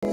Hey,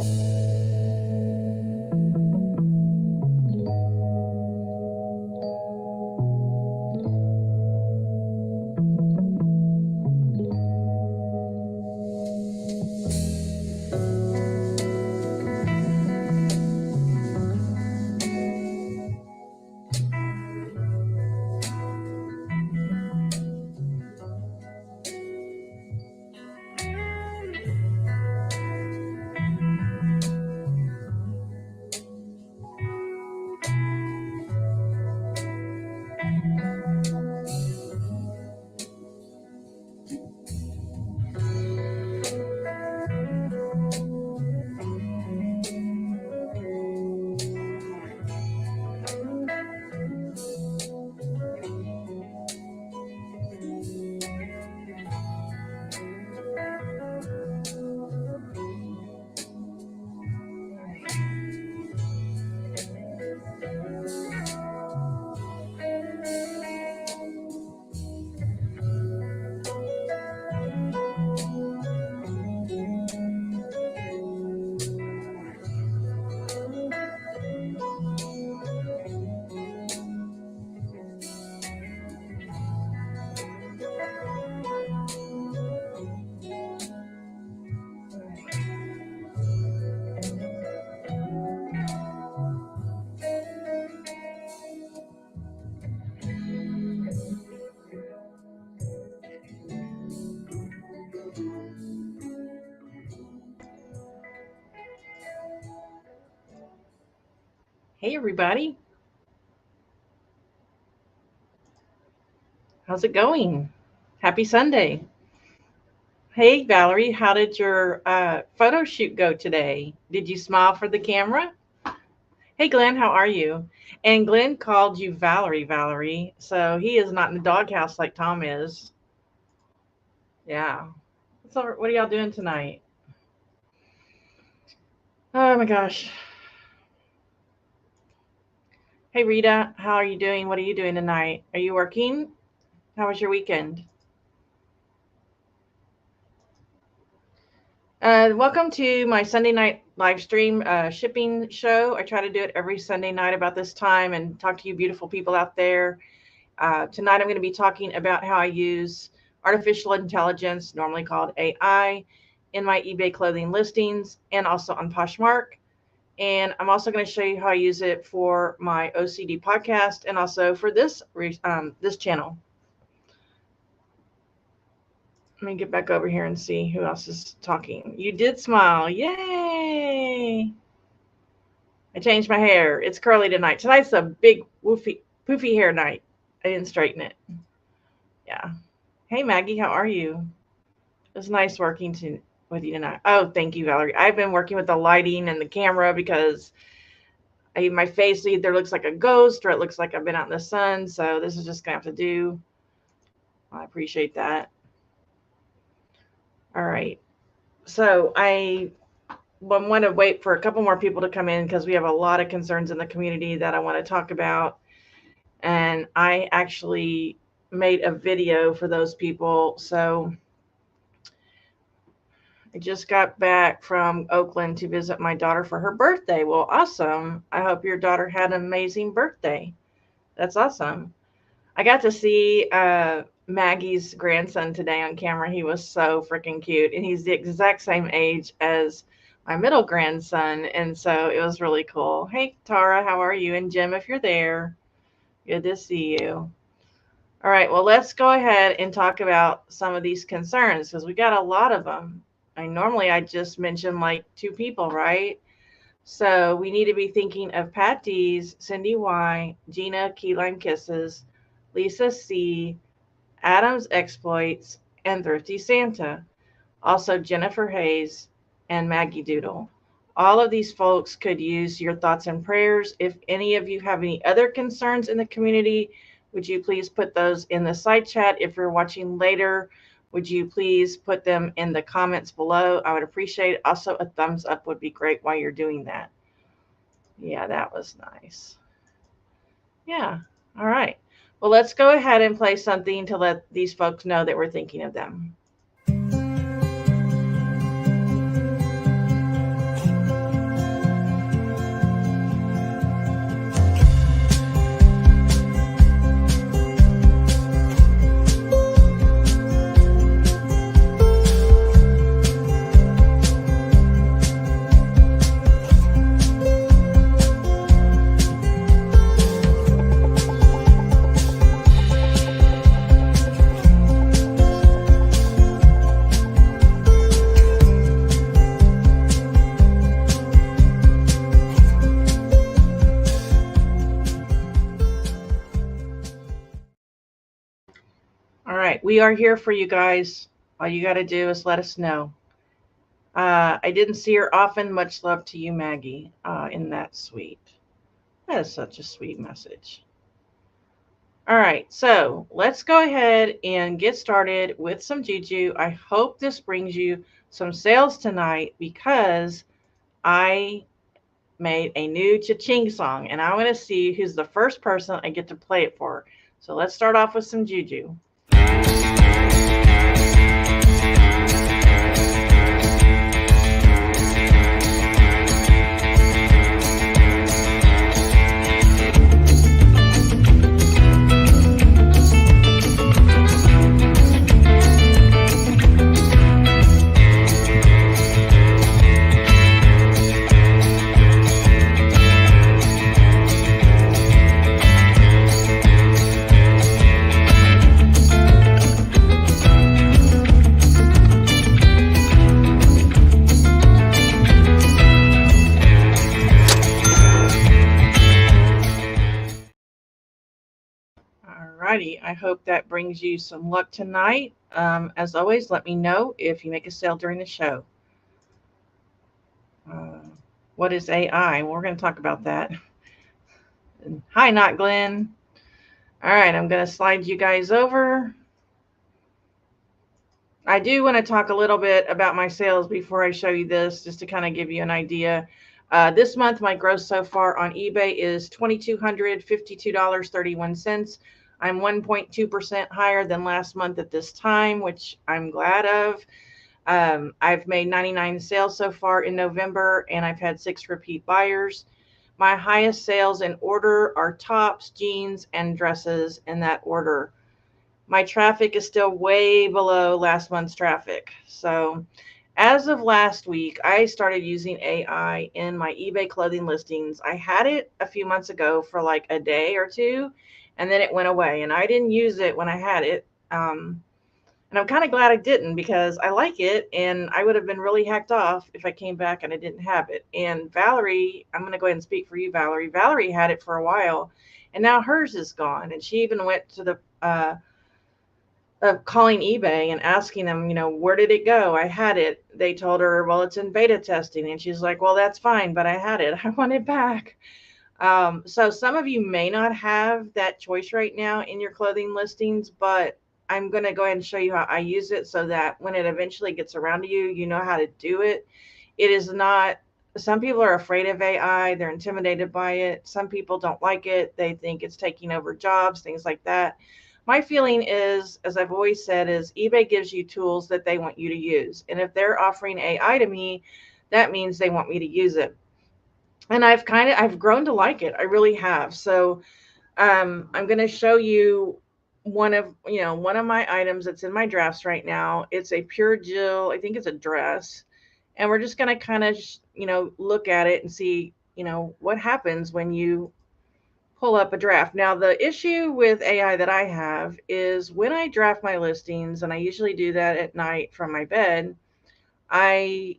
everybody. How's it going? Happy Sunday. Hey, Valerie, how did your photo shoot go today? Did you smile for the camera? Hey, Glenn, how are you? And Glenn called you Valerie. So he is not in the doghouse like Tom is. Yeah. So what are y'all doing tonight? Oh, my gosh. Hey, Rita, how are you doing? What are you doing tonight? Are you working? How was your weekend? Welcome to my Sunday night live stream shipping show. I try to do it every Sunday night about this time and talk to you beautiful people out there. Tonight I'm going to be talking about how I use artificial intelligence, normally called AI, in my eBay clothing listings and also on Poshmark. And I'm also going to show you how I use it for my OCD podcast and also for this channel. Let me get back over here and see who else is talking. You did smile. Yay. I changed my hair. It's curly tonight. Tonight's a big poofy hair night. I didn't straighten it. Yeah. Hey, Maggie, how are you? It was nice working with you tonight. Oh, thank you, Valerie. I've been working with the lighting and the camera because my face either looks like a ghost or it looks like I've been out in the sun. So this is just going to have to do. I appreciate that. All right. So I want to wait for a couple more people to come in because we have a lot of concerns in the community that I want to talk about. And I actually made a video for those people. So I just got back from Oakland to visit my daughter for her birthday. Well, awesome. I hope your daughter had an amazing birthday. That's awesome. I got to see Maggie's grandson today on camera. He was so freaking cute. And he's the exact same age as my middle grandson. And so it was really cool. Hey, Tara, how are you? And Jim, if you're there, good to see you. All right, well, let's go ahead and talk about some of these concerns because we got a lot of them. Normally I just mention like 2 people, right? So we need to be thinking of Pat D's, Cindy Y, Gina Key Lime Kisses, Lisa C, Adams Exploits, and Thrifty Santa. Also Jennifer Hayes and Maggie Doodle. All of these folks could use your thoughts and prayers. If any of you have any other concerns in the community, would you please put those in the side chat? If you're watching later, would you please put them in the comments below? I would appreciate it. Also, a thumbs up would be great while you're doing that. Yeah, that was nice. Yeah. All right. Well, let's go ahead and play something to let these folks know that we're thinking of them. right, we are here for you guys. All you got to do is let us know. I didn't see her often. Much love to you, Maggie. In that sweet. That is such a sweet message. All right, so let's go ahead and get started with some juju. I hope this brings you some sales tonight because I made a new cha-ching song, and I'm going to see who's the first person I get to play it for. So let's start off with some juju. Alrighty, I hope that brings you some luck tonight. As always, let me know if you make a sale during the show. What is AI? Well, we're going to talk about that. Hi, Not Glenn. All right, I'm going to slide you guys over. I do want to talk a little bit about my sales before I show you this, just to kind of give you an idea. This month, my gross so far on eBay is $2,252.31. I'm 1.2% higher than last month at this time, which I'm glad of. I've made 99 sales so far in November, and I've had 6 repeat buyers. My highest sales in order are tops, jeans, and dresses in that order. My traffic is still way below last month's traffic. So as of last week, I started using AI in my eBay clothing listings. I had it a few months ago for like a day or two, and then it went away, and I didn't use it when I had it. And I'm kind of glad I didn't, because I like it, and I would have been really hacked off if I came back and I didn't have it. And Valerie, I'm going to go ahead and speak for you, Valerie. Valerie had it for a while, and now hers is gone. And she even went to the calling eBay and asking them, where did it go? I had it. They told her, well, it's in beta testing. And she's like, well, that's fine, but I had it. I want it back. So some of you may not have that choice right now in your clothing listings, but I'm going to go ahead and show you how I use it so that when it eventually gets around to you, you know how to do it. It is not, some people are afraid of AI. They're intimidated by it. Some people don't like it. They think it's taking over jobs, things like that. My feeling is, as I've always said, is eBay gives you tools that they want you to use. And if they're offering AI to me, that means they want me to use it. And I've grown to like it. I really have. So I'm going to show you one of my items that's in my drafts right now. It's a pure Jill. I think it's a dress. And we're just going to kind of, look at it and see, what happens when you pull up a draft. Now, the issue with AI that I have is when I draft my listings, and I usually do that at night from my bed, I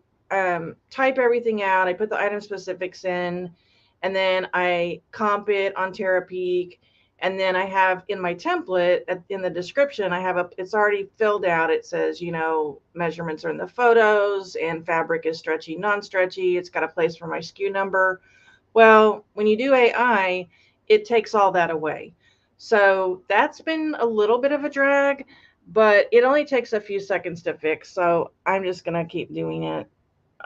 type everything out. I put the item specifics in, and then I comp it on Terapeak. And then I have in my template, in the description, it's already filled out. It says, measurements are in the photos, and fabric is stretchy, non-stretchy. It's got a place for my SKU number. Well, when you do AI, it takes all that away. So that's been a little bit of a drag, but it only takes a few seconds to fix. So I'm just going to keep doing it.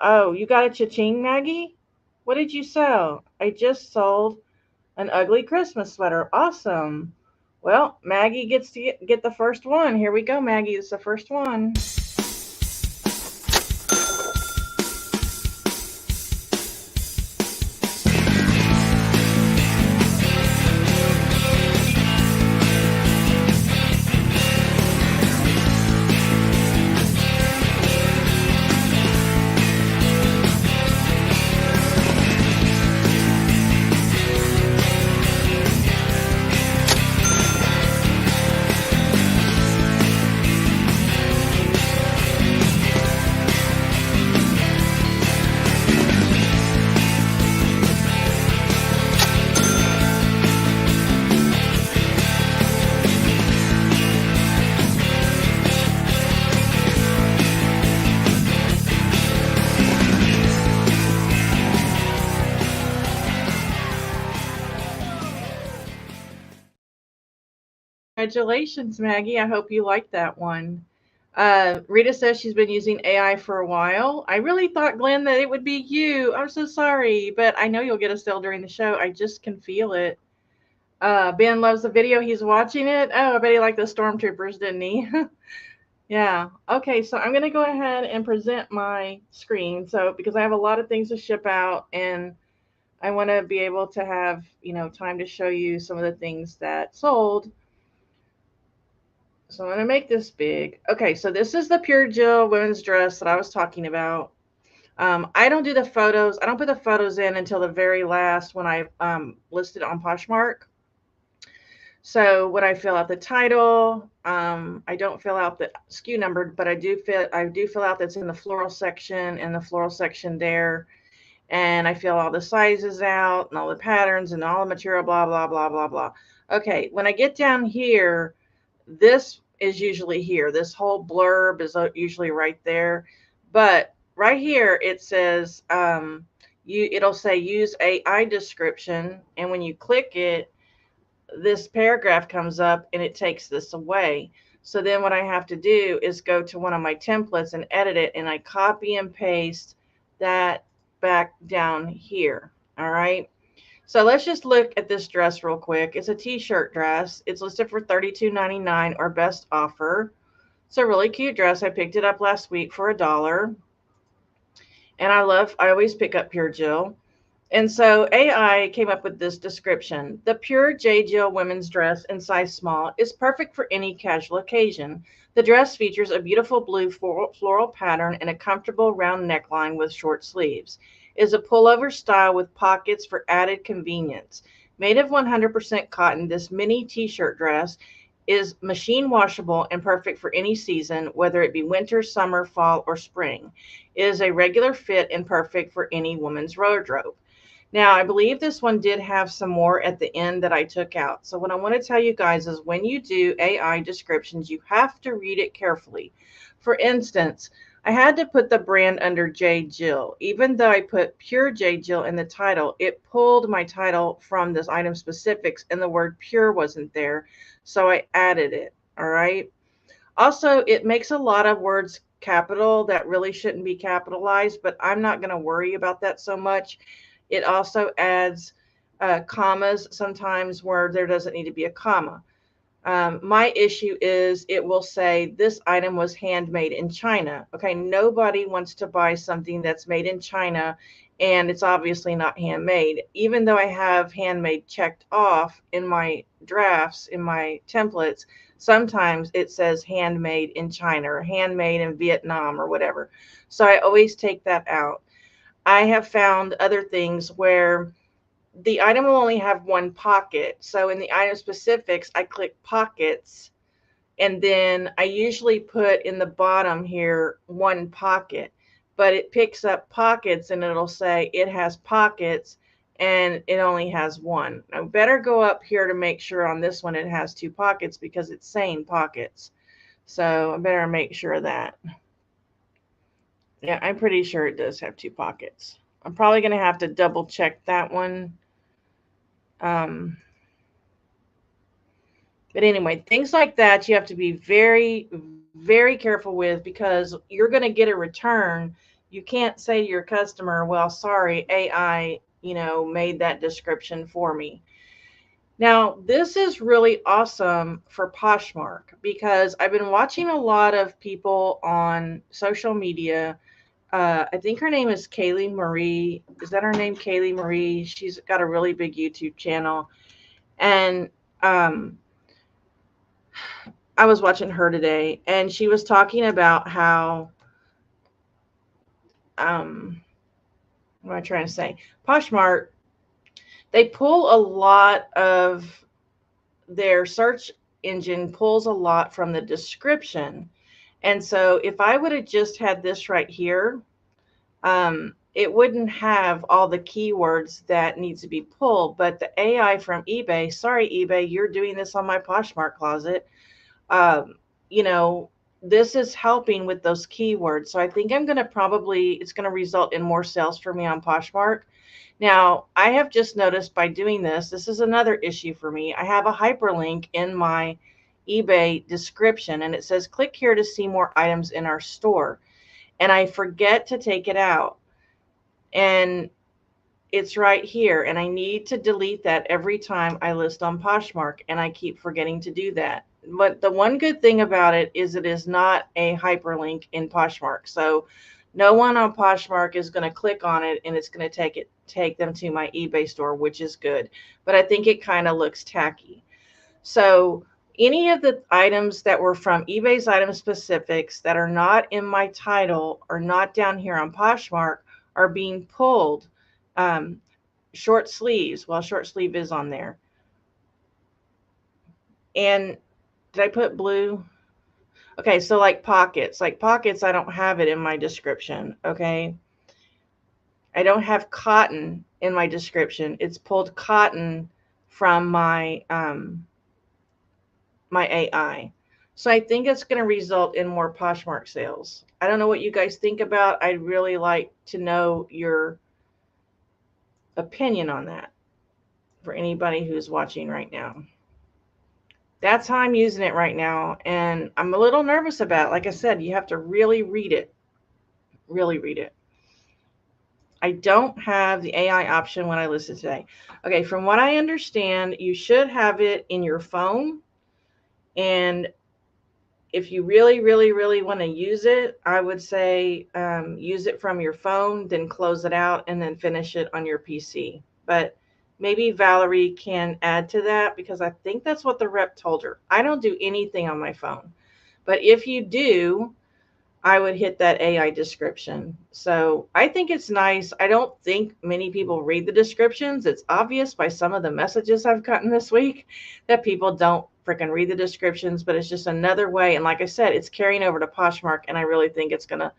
Oh, you got a cha-ching, Maggie? What did you sell? I just sold an ugly Christmas sweater. Awesome. Well, Maggie gets to get the first one. Here we go, Maggie. It's the first one. Congratulations, Maggie. I hope you like that one. Rita says she's been using AI for a while. I really thought, Glenn, that it would be you. I'm so sorry, but I know you'll get a sale during the show. I just can feel it. Ben loves the video. He's watching it. Oh, I bet he liked the stormtroopers, didn't he? Yeah. Okay, so I'm going to go ahead and present my screen. So, because I have a lot of things to ship out and I want to be able to have, time to show you some of the things that sold. So I'm going to make this big. Okay, so this is the Pure Jill women's dress that I was talking about. I don't do the photos. I don't put the photos in until the very last when I list it on Poshmark. So when I fill out the title, I don't fill out the SKU number, but I do fill out that's in the floral section and the floral section there. And I fill all the sizes out and all the patterns and all the material, blah, blah, blah, blah, blah. Okay, when I get down here, this is usually here. This whole blurb is usually right there. But right here, it says, it'll say use AI description. And when you click it, this paragraph comes up and it takes this away. So then what I have to do is go to one of my templates and edit it. And I copy and paste that back down here. All right. So let's just look at this dress real quick. It's a t-shirt dress. It's listed for $32.99 or best offer. It's a really cute dress. I picked it up last week for $1. And I always pick up Pure Jill. And so AI came up with this description. The Pure J. Jill women's dress in size small is perfect for any casual occasion. The dress features a beautiful blue floral pattern and a comfortable round neckline with short sleeves. It is a pullover style with pockets for added convenience. Made of 100% cotton, this mini t-shirt dress is machine washable and perfect for any season, whether it be winter, summer, fall, or spring. It is a regular fit and perfect for any woman's wardrobe. Now, I believe this one did have some more at the end that I took out. So what I want to tell you guys is when you do AI descriptions, you have to read it carefully. For instance, I had to put the brand under J. Jill. Even though I put Pure J. Jill in the title, it pulled my title from this item specifics and the word pure wasn't there. So I added it. All right. Also, it makes a lot of words capital that really shouldn't be capitalized, but I'm not going to worry about that so much. It also adds commas sometimes where there doesn't need to be a comma. My issue is it will say this item was handmade in China. Okay, nobody wants to buy something that's made in China and it's obviously not handmade. Even though I have handmade checked off in my drafts, in my templates, sometimes it says handmade in China or handmade in Vietnam or whatever. So I always take that out. I have found other things where the item will only have one pocket. So in the item specifics, I click pockets, and then I usually put in the bottom here one pocket, but it picks up pockets and it'll say it has pockets and it only has one. I better go up here to make sure on this one it has two pockets because it's saying pockets. So I better make sure of that. Yeah, I'm pretty sure it does have two pockets. I'm probably going to have to double check that one. But anyway, things like that you have to be very, very careful with because you're going to get a return. You can't say to your customer, well, sorry, AI, made that description for me. Now, this is really awesome for Poshmark because I've been watching a lot of people on social media. I think her name is Kaylee Marie. Is that her name, Kaylee Marie? She's got a really big YouTube channel. And I was watching her today, and she was talking about how, what am I trying to say? Poshmark, they pull a lot of their search engine pulls a lot from the description. And so if I would have just had this right here, it wouldn't have all the keywords that needs to be pulled. But the AI from eBay, sorry, eBay, you're doing this on my Poshmark Closet. This is helping with those keywords. So I think it's going to result in more sales for me on Poshmark. Now, I have just noticed by doing this is another issue for me. I have a hyperlink in my eBay description, and it says click here to see more items in our store. And I forget to take it out. And it's right here, and I need to delete that every time I list on Poshmark, and I keep forgetting to do that. But the one good thing about it is not a hyperlink in Poshmark. So no one on Poshmark is going to click on it and it's going to take them to my eBay store, which is good. But I think it kind of looks tacky. So any of the items that were from eBay's item specifics that are not in my title or not down here on Poshmark are being pulled. Short sleeves, well, short sleeve is on there. And did I put blue? Okay, so like pockets, I don't have it in my description. Okay, I don't have cotton in my description. It's pulled cotton from my my AI. So I think it's going to result in more Poshmark sales. I don't know what you guys think about. I'd really like to know your opinion on that for anybody who's watching right now. That's how I'm using it right now. And I'm a little nervous about it. Like I said, you have to really read it. Really read it. I don't have the AI option when I listen today. Okay, from what I understand, you should have it in your phone. And if you really, really, really want to use it, I would say use it from your phone, then close it out, and then finish it on your PC. But maybe Valerie can add to that because I think that's what the rep told her. I don't do anything on my phone. But if you do, I would hit that AI description. So I think it's nice. I don't think many people read the descriptions. It's obvious by some of the messages I've gotten this week that people don't freaking read the descriptions, but it's just another way. And like I said, it's carrying over to Poshmark, and I really think it's going to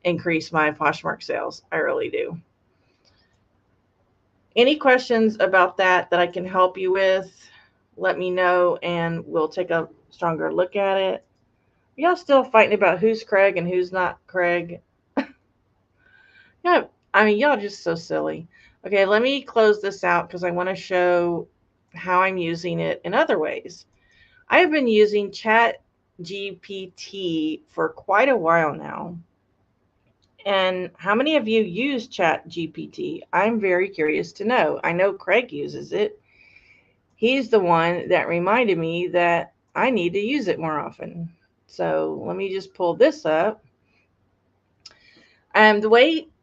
increase my Poshmark sales. I really do. Any questions about that I can help you with, let me know, and we'll take a stronger look at it. Y'all still fighting about who's Craig and who's not Craig? Yeah, I mean, y'all just so silly. Okay, let me close this out because I want to show how I'm using it in other ways. I have been using Chat GPT for quite a while now. And how many of you use Chat GPT? I'm very curious to know. I know Craig uses it. He's the one that reminded me that I need to use it more often. So let me just pull this up.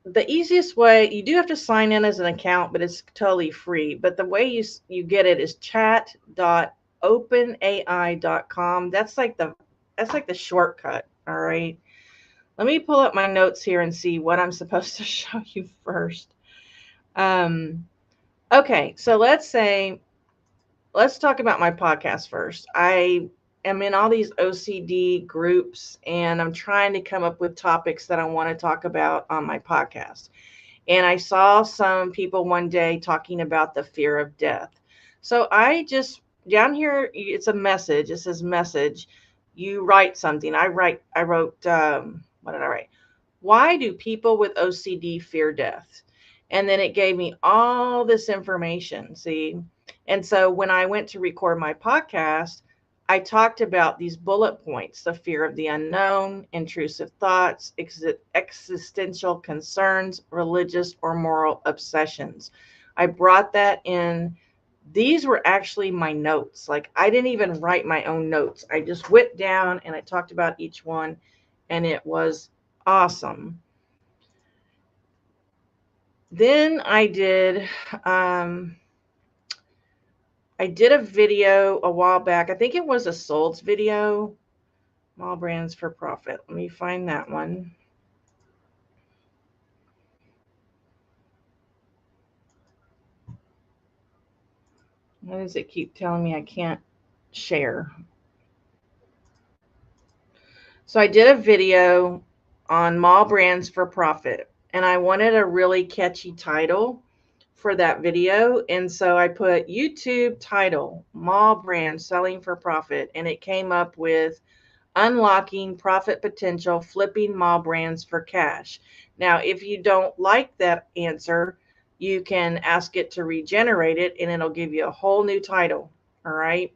The easiest way, you do have to sign in as an account, but it's totally free. But the way you get it is chat.openai.com. That's like the shortcut. All right. Let me pull up my notes here and see what I'm supposed to show you first. Okay, so let's talk about my podcast first. I am in all these OCD groups, and I'm trying to come up with topics that I want to talk about on my podcast. And I saw some people one day talking about the fear of death. So I just, down here, it's a message. It says message. You write something. I wrote, what did I write? Why do people with OCD fear death? And then it gave me all this information, see? And so when I went to record my podcast, I talked about these bullet points: the fear of the unknown, intrusive thoughts, existential concerns, religious or moral obsessions. I brought that in. These were actually my notes. Like, I didn't even write my own notes. I just went down and I talked about each one, and it was awesome. Then I did a video a while back. I think it was a Solds video. Mall brands for profit. Let me find that one. Why does it keep telling me I can't share? So I did a video on mall brands for profit, and I wanted a really catchy title for that video. And so I put YouTube title, mall brand selling for profit, and it came up with unlocking profit potential, flipping mall brands for cash. Now, if you don't like that answer, you can ask it to regenerate it, and it'll give you a whole new title. All right.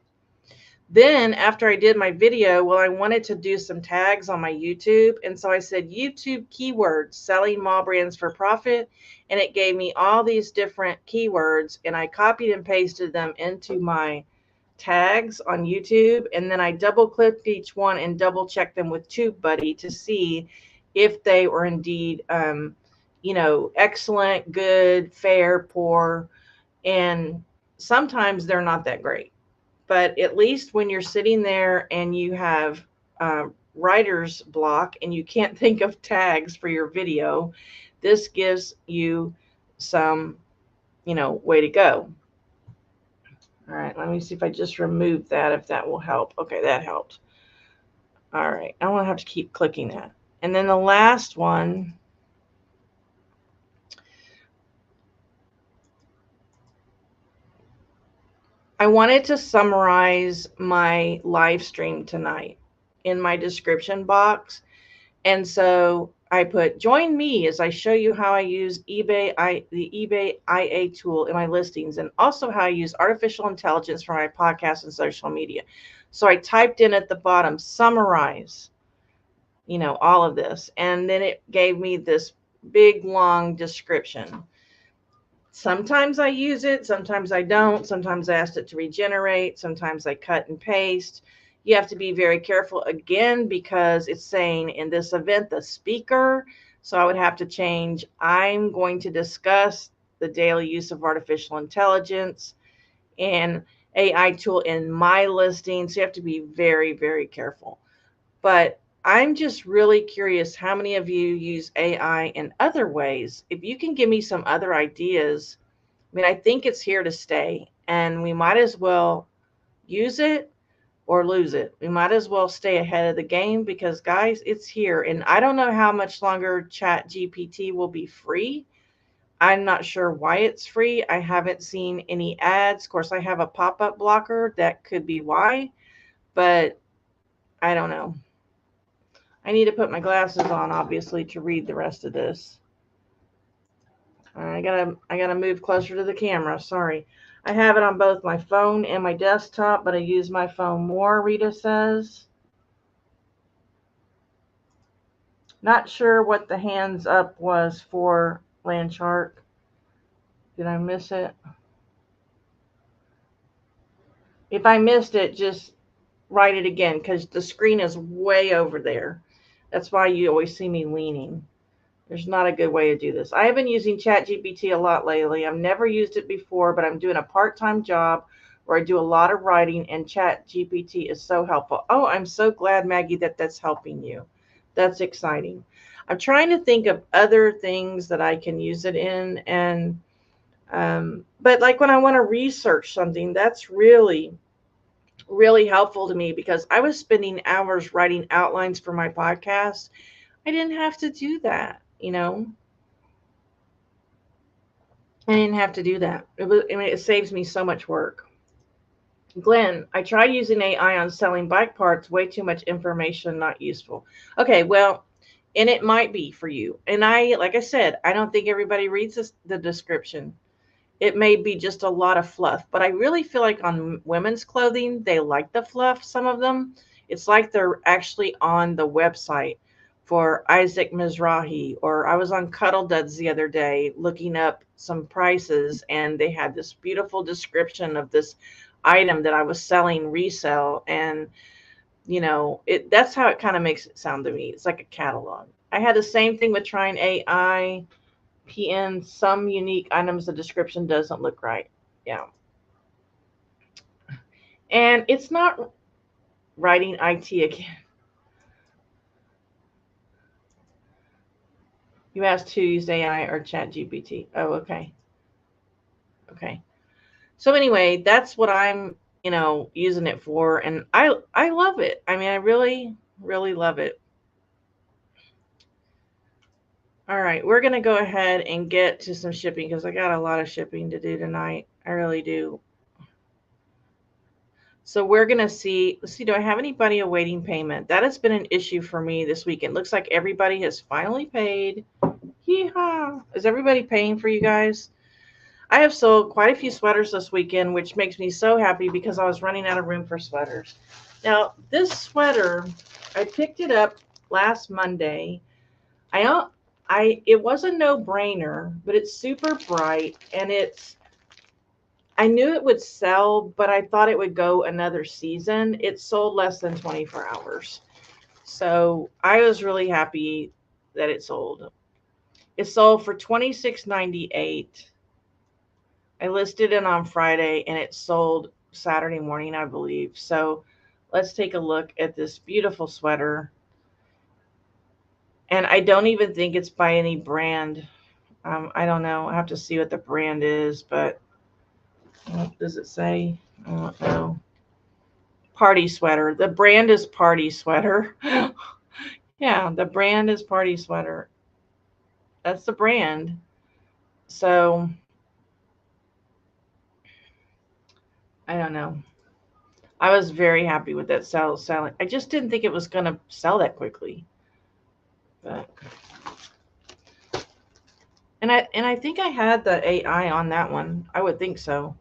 Then after I did my video, well, I wanted to do some tags on my YouTube. And so I said, YouTube keywords, selling mall brands for profit. And it gave me all these different keywords, and I copied and pasted them into my tags on YouTube. And then I double clicked each one and double checked them with TubeBuddy to see if they were indeed, excellent, good, fair, poor. And sometimes they're not that great. But at least when you're sitting there and you have writer's block and you can't think of tags for your video, this gives you some, way to go. All right, let me see if I just remove that, if that will help. Okay, that helped. All right, I won't have to keep clicking that. And then the last one, I wanted to summarize my live stream tonight in my description box. And so I put, join me as I show you how I use the eBay IA tool in my listings, and also how I use artificial intelligence for my podcast and social media. So I typed in at the bottom, summarize, all of this. And then it gave me this big, long description. Sometimes I use it, sometimes I don't. Sometimes I asked it to regenerate. Sometimes I cut and paste. You have to be very careful again, because it's saying in this event, the speaker. So I would have to change, I'm going to discuss the daily use of artificial intelligence and AI tool in my listing. So you have to be very, very careful. But I'm just really curious how many of you use AI in other ways. If you can give me some other ideas, I mean, I think it's here to stay, and we might as well use it or lose it. We might as well stay ahead of the game, because guys, it's here. And I don't know how much longer Chat GPT will be free. I'm not sure why it's free. I haven't seen any ads. Of course, I have a pop-up blocker. That could be why, but I don't know. I need to put my glasses on, obviously, to read the rest of this. I gotta move closer to the camera. Sorry. I have it on both my phone and my desktop, but I use my phone more, Rita says. Not sure what the hands up was for, Landshark. Did I miss it? If I missed it, just write it again, because the screen is way over there. That's why you always see me leaning. There's not a good way to do this. I have been using ChatGPT a lot lately. I've never used it before, but I'm doing a part-time job where I do a lot of writing, and ChatGPT is so helpful. Oh, I'm so glad, Maggie, that that's helping you. That's exciting. I'm trying to think of other things that I can use it in, and but like when I want to research something, that's really, really helpful to me, because I was spending hours writing outlines for my podcast. I didn't have to do that, I didn't have to do that. It saves me so much work. Glenn, I tried using AI on selling bike parts. Way too much information, not useful. Okay, well, and it might be for you. And like I said, I don't think everybody reads the description. It may be just a lot of fluff, but I really feel like on women's clothing, they like the fluff, some of them. It's like they're actually on the website for Isaac Mizrahi, or I was on Cuddle Duds the other day looking up some prices, and they had this beautiful description of this item that I was selling resale. And, that's how it kind of makes it sound to me. It's like a catalog. I had the same thing with trying AI. PN some unique items, the description doesn't look right. Yeah. And it's not writing IT again. You asked who used AI or Chat GPT. Oh, okay. Okay. So anyway, that's what I'm, using it for. And I love it. I mean, I really, really love it. All right, we're going to go ahead and get to some shipping, because I got a lot of shipping to do tonight. I really do. So we're going to see, let's see, do I have anybody awaiting payment? That has been an issue for me this weekend. Looks like everybody has finally paid. Yeehaw. Is everybody paying for you guys? I have sold quite a few sweaters this weekend, which makes me so happy because I was running out of room for sweaters. Now, this sweater, I picked it up last Monday. It was a no-brainer, but it's super bright and I knew it would sell, but I thought it would go another season. It sold less than 24 hours. So I was really happy that it sold. It sold for $26.98. I listed it on Friday and it sold Saturday morning, I believe. So let's take a look at this beautiful sweater. And I don't even think it's by any brand. I don't know. I have to see what the brand is, but what does it say? I don't know. Party sweater. The brand is Party Sweater. Yeah, the brand is Party Sweater. That's the brand. So I don't know. I was very happy with that selling. I just didn't think it was going to sell that quickly. But and I think I had the AI on that one. I would think so.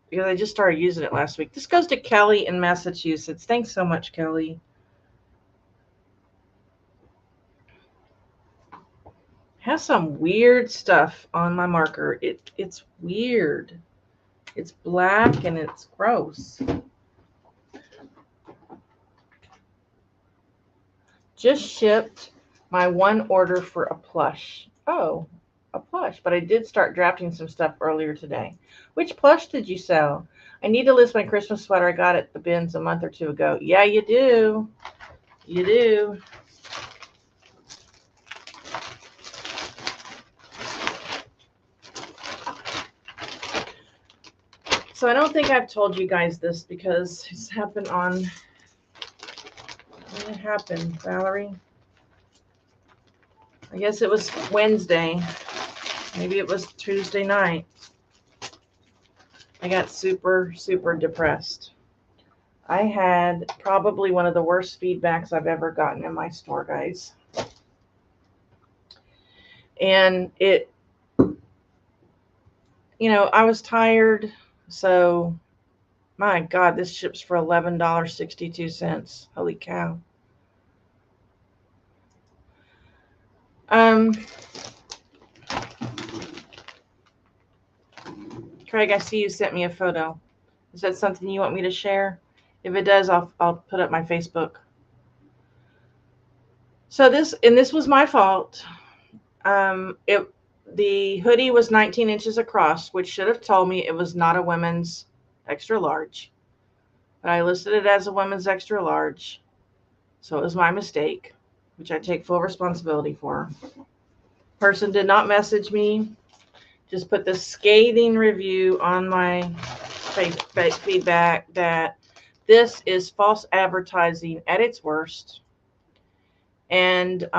Because I just started using it last week. This goes to Kelly in Massachusetts. Thanks so much, Kelly. Has some weird stuff on my marker. It's weird. It's black and it's gross. Just shipped my one order for a plush. Oh, a plush. But I did start drafting some stuff earlier today. Which plush did you sell? I need to list my Christmas sweater I got at the bins a month or two ago. Yeah, you do. You do. So I don't think I've told you guys this because it's happened on... When it happened, Valerie? I guess it was Wednesday. Maybe it was Tuesday night. I got super, super depressed. I had probably one of the worst feedbacks I've ever gotten in my store, guys. And it, I was tired. So, my God, this ships for $11.62. Holy cow. Craig, I see you sent me a photo. Is that something you want me to share? If it does, I'll put up my Facebook. So this was my fault. The hoodie was 19 inches across, which should have told me it was not a women's extra large. But I listed it as a women's extra large. So it was my mistake, which I take full responsibility for. Person did not message me. Just put this scathing review on my feedback that this is false advertising at its worst. And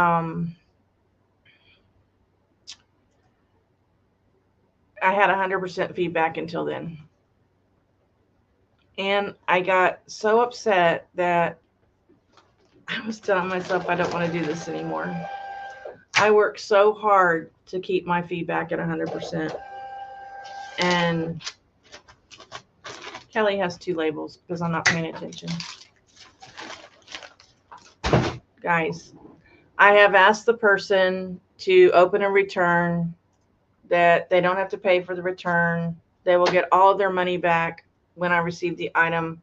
I had 100% feedback until then. And I got so upset that I was telling myself I don't want to do this anymore. I work so hard to keep my feedback at 100%. And Kelly has 2 labels because I'm not paying attention. Guys, I have asked the person to open a return that they don't have to pay for the return. They will get all of their money back when I receive the item.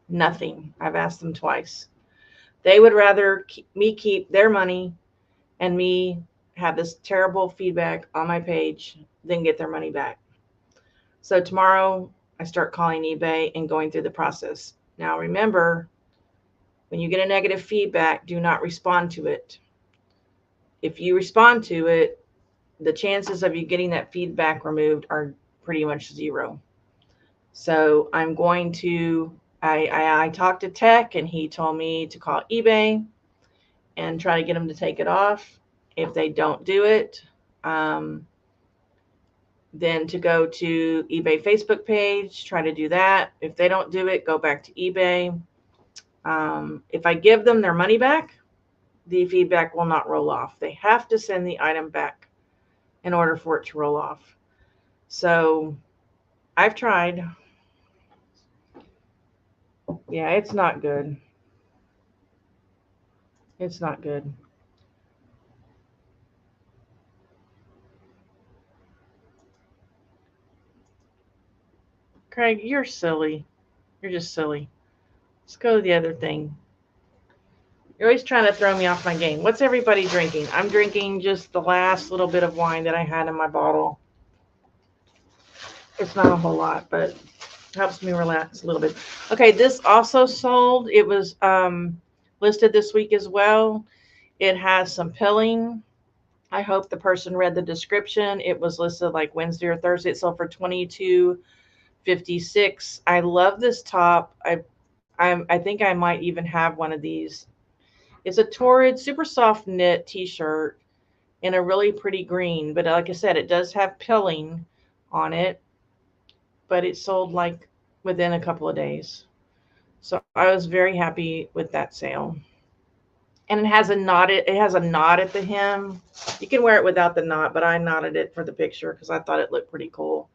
Nothing. I've asked them twice. They would rather me keep their money and me have this terrible feedback on my page than get their money back. So tomorrow I start calling eBay and going through the process. Now remember, when you get a negative feedback, do not respond to it. If you respond to it, the chances of you getting that feedback removed are pretty much 0. So I'm going to, I talked to Tech and he told me to call eBay and try to get them to take it off. If they don't do it, then to go to eBay Facebook page, try to do that. If they don't do it, go back to eBay. If I give them their money back, the feedback will not roll off. They have to send the item back. in order for it to roll off. So I've tried. Yeah, it's not good. It's not good. Craig, you're silly. You're just silly. Let's go to the other thing. You're always trying to throw me off my game. What's everybody drinking? I'm drinking just the last little bit of wine that I had in my bottle. It's not a whole lot, but helps me relax a little bit. Okay, this also sold. It was listed this week as well. It has some pilling. I hope the person read the description. It was listed like Wednesday or Thursday. It sold for $22.56. I love this top. I think I might even have one of these. It's a Torrid super soft knit t-shirt in a really pretty green, but like I said, it does have pilling on it, but it sold like within a couple of days. So I was very happy with that sale. And it has a knot at the hem. You can wear it without the knot, but I knotted it for the picture because I thought it looked pretty cool.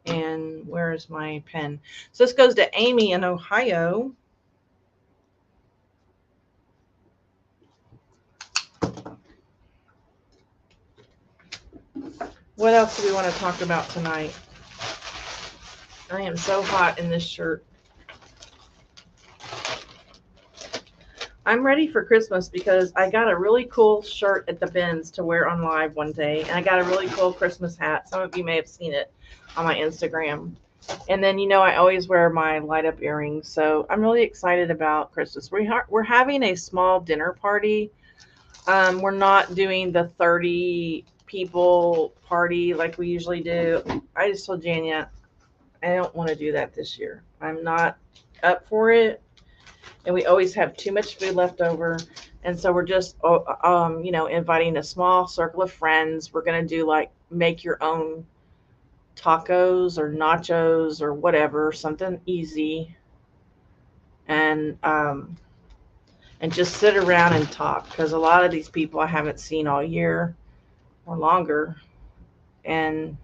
And where is my pen? So this goes to Amy in Ohio. What else do we want to talk about tonight? I am so hot in this shirt. I'm ready for Christmas because I got a really cool shirt at the bins to wear on live one day. And I got a really cool Christmas hat. Some of you may have seen it on my Instagram. And then, I always wear my light up earrings. So I'm really excited about Christmas. We're having a small dinner party. We're not doing the 30 people party like we usually do. I just told Jania, I don't want to do that this year. I'm not up for it. And we always have too much food left over. And so we're just, inviting a small circle of friends. We're going to do like make your own tacos or nachos or whatever, something easy. And just sit around and talk because a lot of these people I haven't seen all year or longer. And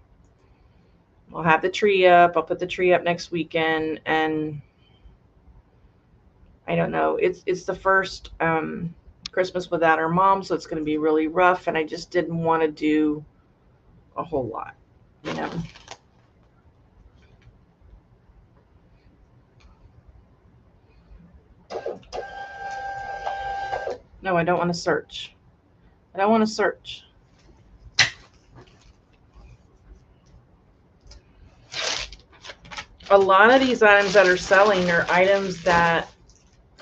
we'll have the tree up. I'll put the tree up next weekend. And I don't know. It's the first Christmas without our mom, so it's going to be really rough. And I just didn't want to do a whole lot, No, I don't want to search. I don't want to search. A lot of these items that are selling are items that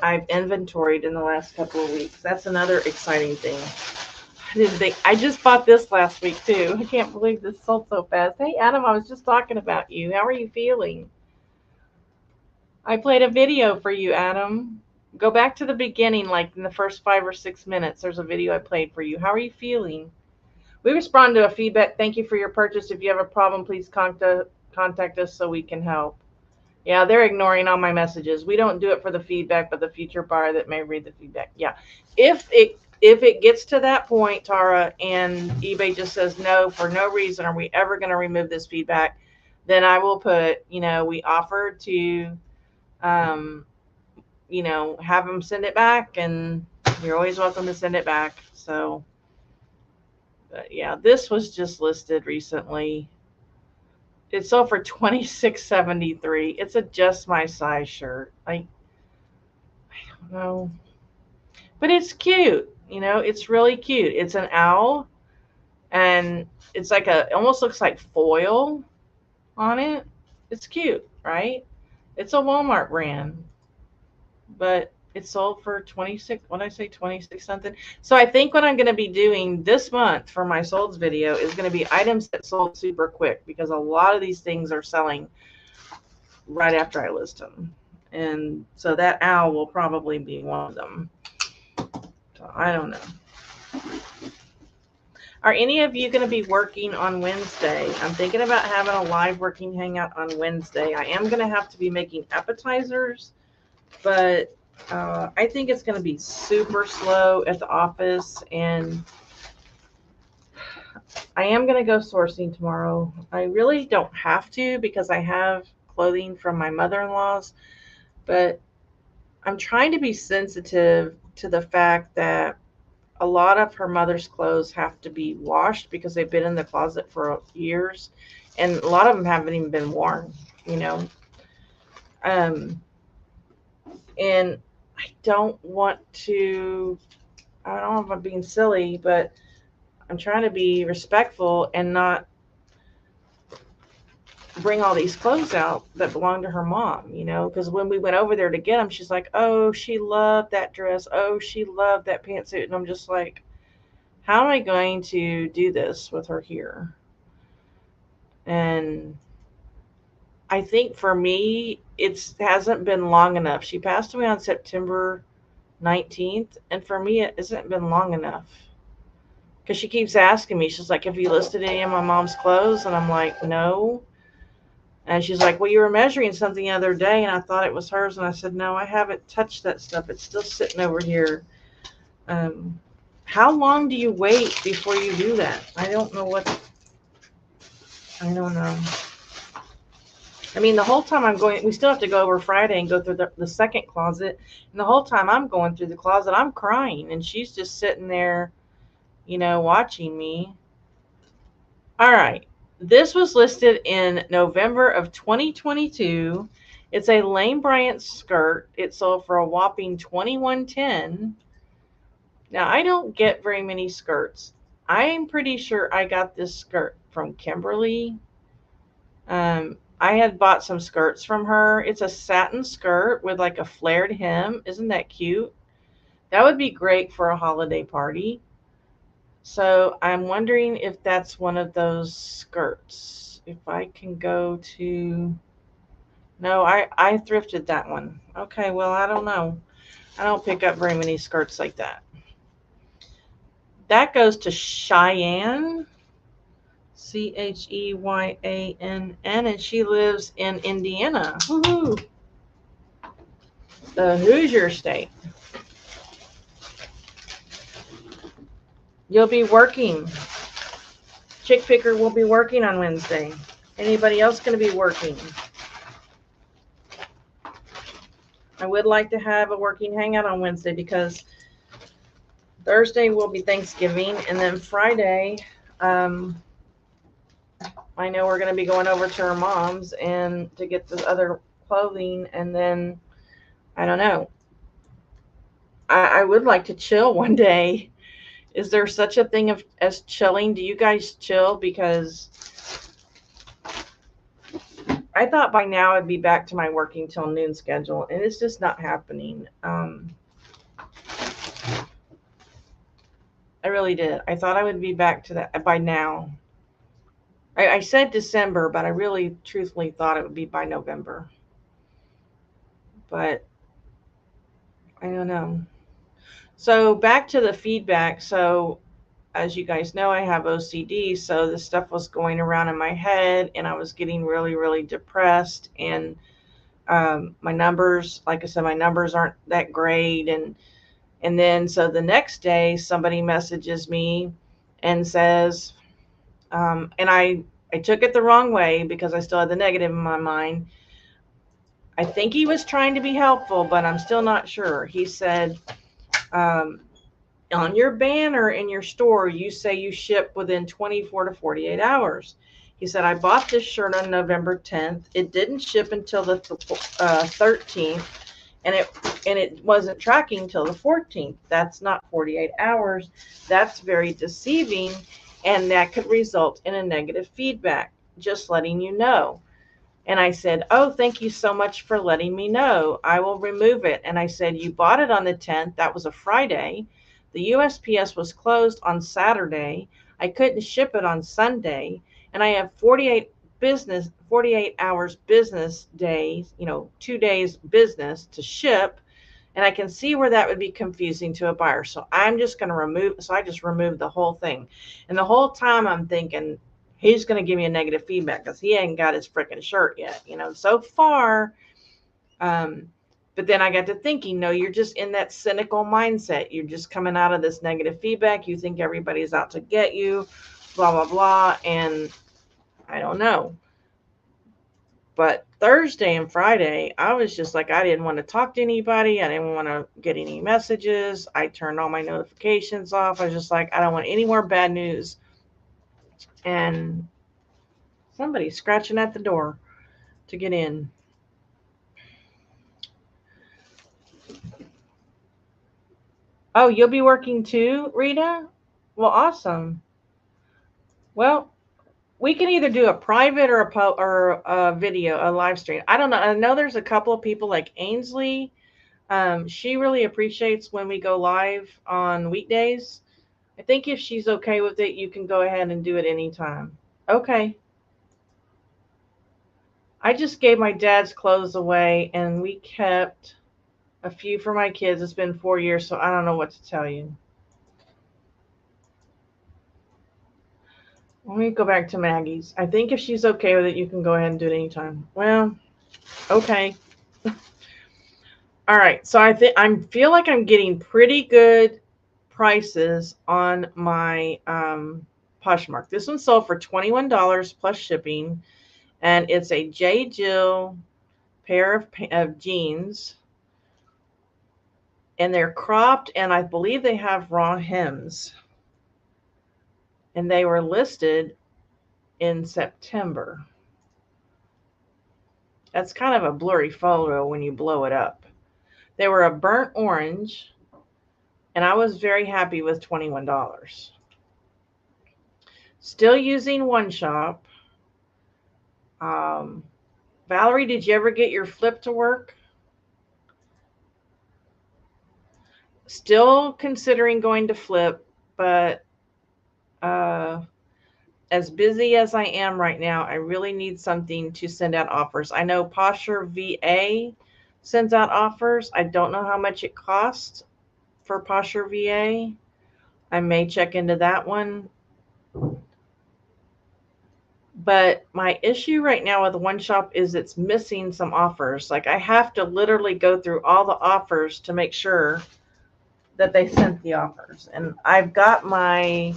I've inventoried in the last couple of weeks. That's another exciting thing. I just bought this last week too. I can't believe this sold so fast. Hey Adam, I was just talking about you. How are you feeling? I played a video for you, Adam. Go back to the beginning, like in the first 5 or 6 minutes. There's a video I played for you. How are you feeling? We respond to a feedback. Thank you for your purchase. If you have a problem, please contact us so we can help. Yeah, they're ignoring all my messages. We don't do it for the feedback, but the future buyer that may read the feedback. Yeah. If it gets to that point, Tara, and eBay just says no for no reason, are we ever going to remove this feedback? Then I will put, we offered to, have them send it back, and you're always welcome to send it back. So, but yeah, this was just listed recently. It sold for $26.73. It's a just my size shirt. I don't know, but it's cute. It's really cute. It's an owl, and it's like it almost looks like foil on it. It's cute, right? It's a Walmart brand, but it sold for 26. What did I say? 26 something. So I think what I'm going to be doing this month for my solds video is going to be items that sold super quick, because a lot of these things are selling right after I list them. And so that owl will probably be one of them. So I don't know. Are any of you going to be working on Wednesday? I'm thinking about having a live working hangout on Wednesday. I am going to have to be making appetizers, but I think it's going to be super slow at the office, and I am going to go sourcing tomorrow. I really don't have to because I have clothing from my mother-in-law's, but I'm trying to be sensitive to the fact that a lot of her mother's clothes have to be washed because they've been in the closet for years, and a lot of them haven't even been worn, you know. Um, and I don't want to, I don't know if I'm being silly, but I'm trying to be respectful and not bring all these clothes out that belong to her mom, you know, because when we went over there to get them, she's like, oh, she loved that dress. Oh, she loved that pantsuit. And I'm just like, how am I going to do this with her here? And I think for me, it hasn't been long enough. She passed away on September 19th. And for me, it hasn't been long enough. Because she keeps asking me, she's like, have you listed any of my mom's clothes? And I'm like, no. And she's like, well, you were measuring something the other day, and I thought it was hers. And I said, no, I haven't touched that stuff. It's still sitting over here. How long do you wait before you do that? I don't know. I mean, the whole time I'm going, we still have to go over Friday and go through the second closet. And the whole time I'm going through the closet, I'm crying. And she's just sitting there, you know, watching me. All right. This was listed in November of 2022. It's a Lane Bryant skirt. It sold for a whopping $21.10. Now, I don't get very many skirts. I'm pretty sure I got this skirt from Kimberly. I had bought some skirts from her. It's a satin skirt with like a flared hem. Isn't that cute? That would be great for a holiday party. So I'm wondering if that's one of those skirts. If I can go to... No, I thrifted that one. Okay, well, I don't know. I don't pick up very many skirts like that. That goes to Cheyenne, Cheyannn, and she lives in Indiana. Woohoo! The Hoosier State. You'll be working. Chick Picker will be working on Wednesday. Anybody else going to be working? I would like to have a working hangout on Wednesday because Thursday will be Thanksgiving, and then Friday, I know we're going to be going over to her mom's and to get the other clothing, and then I don't know. I would like to chill one day. Is there such a thing as chilling? Do you guys chill? Because I thought by now I'd be back to my working till noon schedule, and it's just not happening. I really did. I thought I would be back to that by now. I said December, but I really truthfully thought it would be by November. But I don't know. So back to the feedback. So as you guys know, I have OCD. So this stuff was going around in my head, and I was getting really, really depressed. And my numbers, like I said, my numbers aren't that great. And then so the next day, somebody messages me and says, and I took it the wrong way because I still had the negative in my mind. I think he was trying to be helpful, but I'm still not sure. He said, on your banner in your store, you say you ship within 24 to 48 hours. He said, I bought this shirt on November 10th. It didn't ship until the 13th, and it wasn't tracking till the 14th. That's not 48 hours. That's very deceiving, and that could result in a negative feedback. Just letting you know. And I said, oh, thank you so much for letting me know. I will remove it. And I said, you bought it on the 10th. That was a Friday. The USPS was closed on Saturday. I couldn't ship it on Sunday. And I have 48 hours business days, 2 days business to ship. And I can see where that would be confusing to a buyer. So I'm just going to remove. So I just removed the whole thing. And the whole time I'm thinking, he's going to give me a negative feedback because he ain't got his freaking shirt yet, so far. But then I got to thinking, no, you're just in that cynical mindset. You're just coming out of this negative feedback. You think everybody's out to get you. blah, blah, blah. And I don't know. But Thursday and Friday, I was just like, I didn't want to talk to anybody. I didn't want to get any messages. I turned all my notifications off. I was just like, I don't want any more bad news. And somebody's scratching at the door to get in. Oh, you'll be working too, Rita? Well, awesome. Well, we can either do a private or a video, a live stream. I don't know. I know there's a couple of people like Ainsley. She really appreciates when we go live on weekdays. I think if she's okay with it, you can go ahead and do it anytime. Okay. I just gave my dad's clothes away, and we kept a few for my kids. It's been 4 years, so I don't know what to tell you. Let me go back to Maggie's. I think if she's okay with it, you can go ahead and do it anytime. Well, okay. All right. So I feel like I'm getting pretty good prices on my Poshmark. This one sold for $21 plus shipping, and it's a J. Jill pair of jeans, and they're cropped, and I believe they have raw hems. And they were listed in September. That's kind of a blurry photo when you blow it up. They were a burnt orange, and I was very happy with $21. Still using One Shop. Valerie, did you ever get your flip to work? Still considering going to flip, but as busy as I am right now, I really need something to send out offers. I know Poshmark VA sends out offers. I don't know how much it costs for Poshmark VA. I may check into that one. But my issue right now with One Shop is it's missing some offers. Like I have to literally go through all the offers to make sure that they sent the offers. And I've got my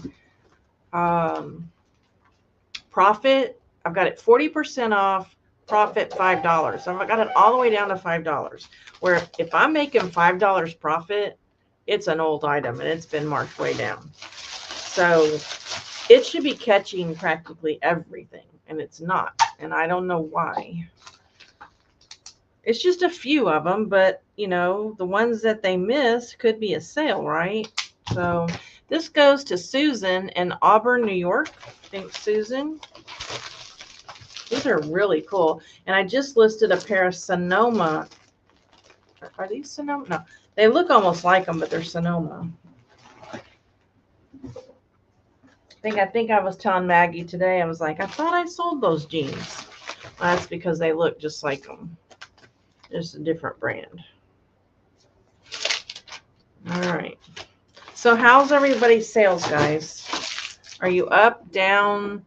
profit. I've got it 40% off, profit $5. So I've got it all the way down to $5. Where if I'm making $5 profit, it's an old item and it's been marked way down. So it should be catching practically everything, and it's not. And I don't know why. It's just a few of them, but you know, the ones that they miss could be a sale, right? So this goes to Susan in Auburn, New York. I think Susan. These are really cool. And I just listed a pair of Sonoma. Are these Sonoma? No, they look almost like them, but they're Sonoma. I think I was telling Maggie today, I was like, I thought I sold those jeans. Well, that's because they look just like them. Just a different brand. All right. So how's everybody's sales, guys? Are you up, down,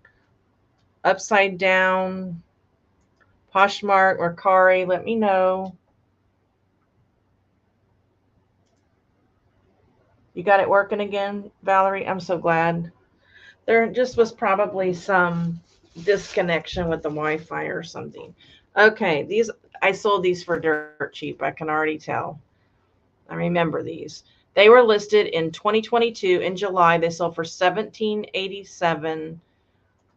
upside down? Poshmark or Kari, let me know. You got it working again, Valerie? I'm so glad. There just was probably some disconnection with the Wi-Fi or something. Okay, these I sold these for dirt cheap. I can already tell. I remember these. They were listed in 2022 in July. They sold for $17.87.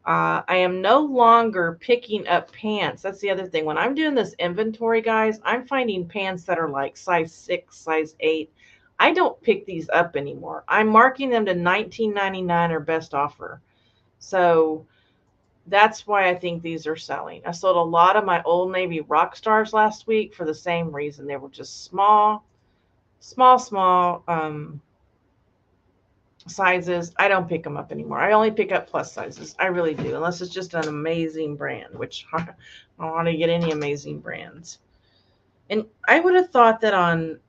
I am no longer picking up pants. That's the other thing. When I'm doing this inventory, guys, I'm finding pants that are like size 6, size 8. I don't pick these up anymore. I'm marking them to $19.99 or best offer. So that's why I think these are selling. I sold a lot of my Old Navy Rock Stars last week for the same reason. They were just small sizes. I don't pick them up anymore. I only pick up plus sizes. I really do, unless it's just an amazing brand, which I don't want to get any amazing brands. And I would have thought that on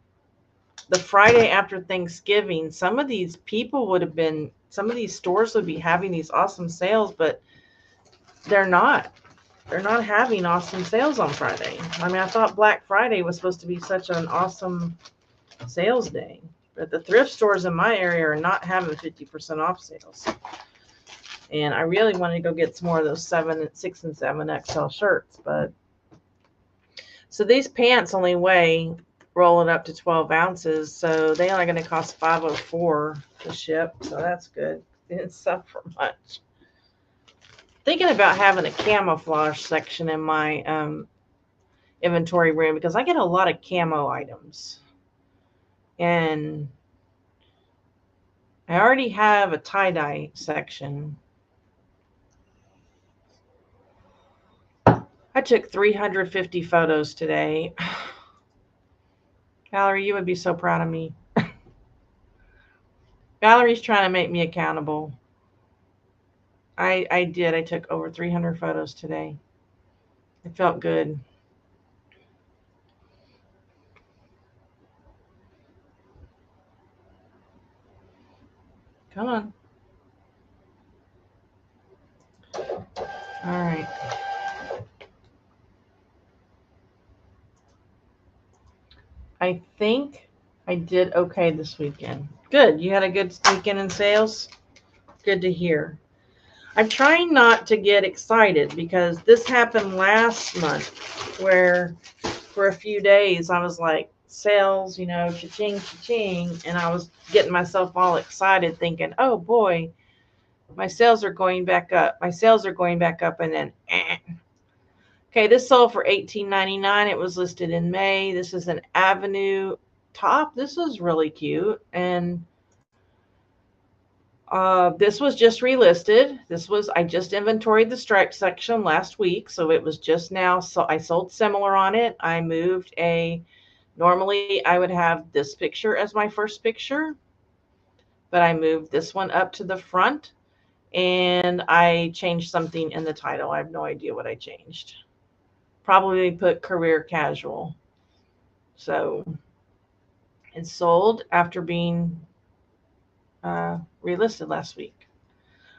the Friday after Thanksgiving, some of these stores would be having these awesome sales, but they're not. They're not having awesome sales on Friday. I mean, I thought Black Friday was supposed to be such an awesome sales day, but the thrift stores in my area are not having 50% off sales. And I really wanted to go get some more of those 6 and 7 XL shirts. But so these pants only weigh, roll it up to 12 ounces. So they are going to cost $5.04 to ship. So that's good. It didn't suffer much. Thinking about having a camouflage section in my inventory room because I get a lot of camo items. And I already have a tie-dye section. I took 350 photos today. Valerie, you would be so proud of me. Valerie's trying to make me accountable. I did. I took over 300 photos today. It felt good. Come on. All right. I think I did okay this weekend. Good. You had a good weekend in sales? Good to hear. I'm trying not to get excited because this happened last month where for a few days I was like, sales, cha-ching, cha-ching. And I was getting myself all excited thinking, oh boy, my sales are going back up. My sales are going back up. And then, Okay, this sold for $18.99. It was listed in May. This is an Avenue top. This was really cute. And this was just relisted. I just inventoried the stripe section last week. So it was just now. So I sold similar on it. I moved normally I would have this picture as my first picture, but I moved this one up to the front and I changed something in the title. I have no idea what I changed. Probably put career casual. So it sold after being relisted last week.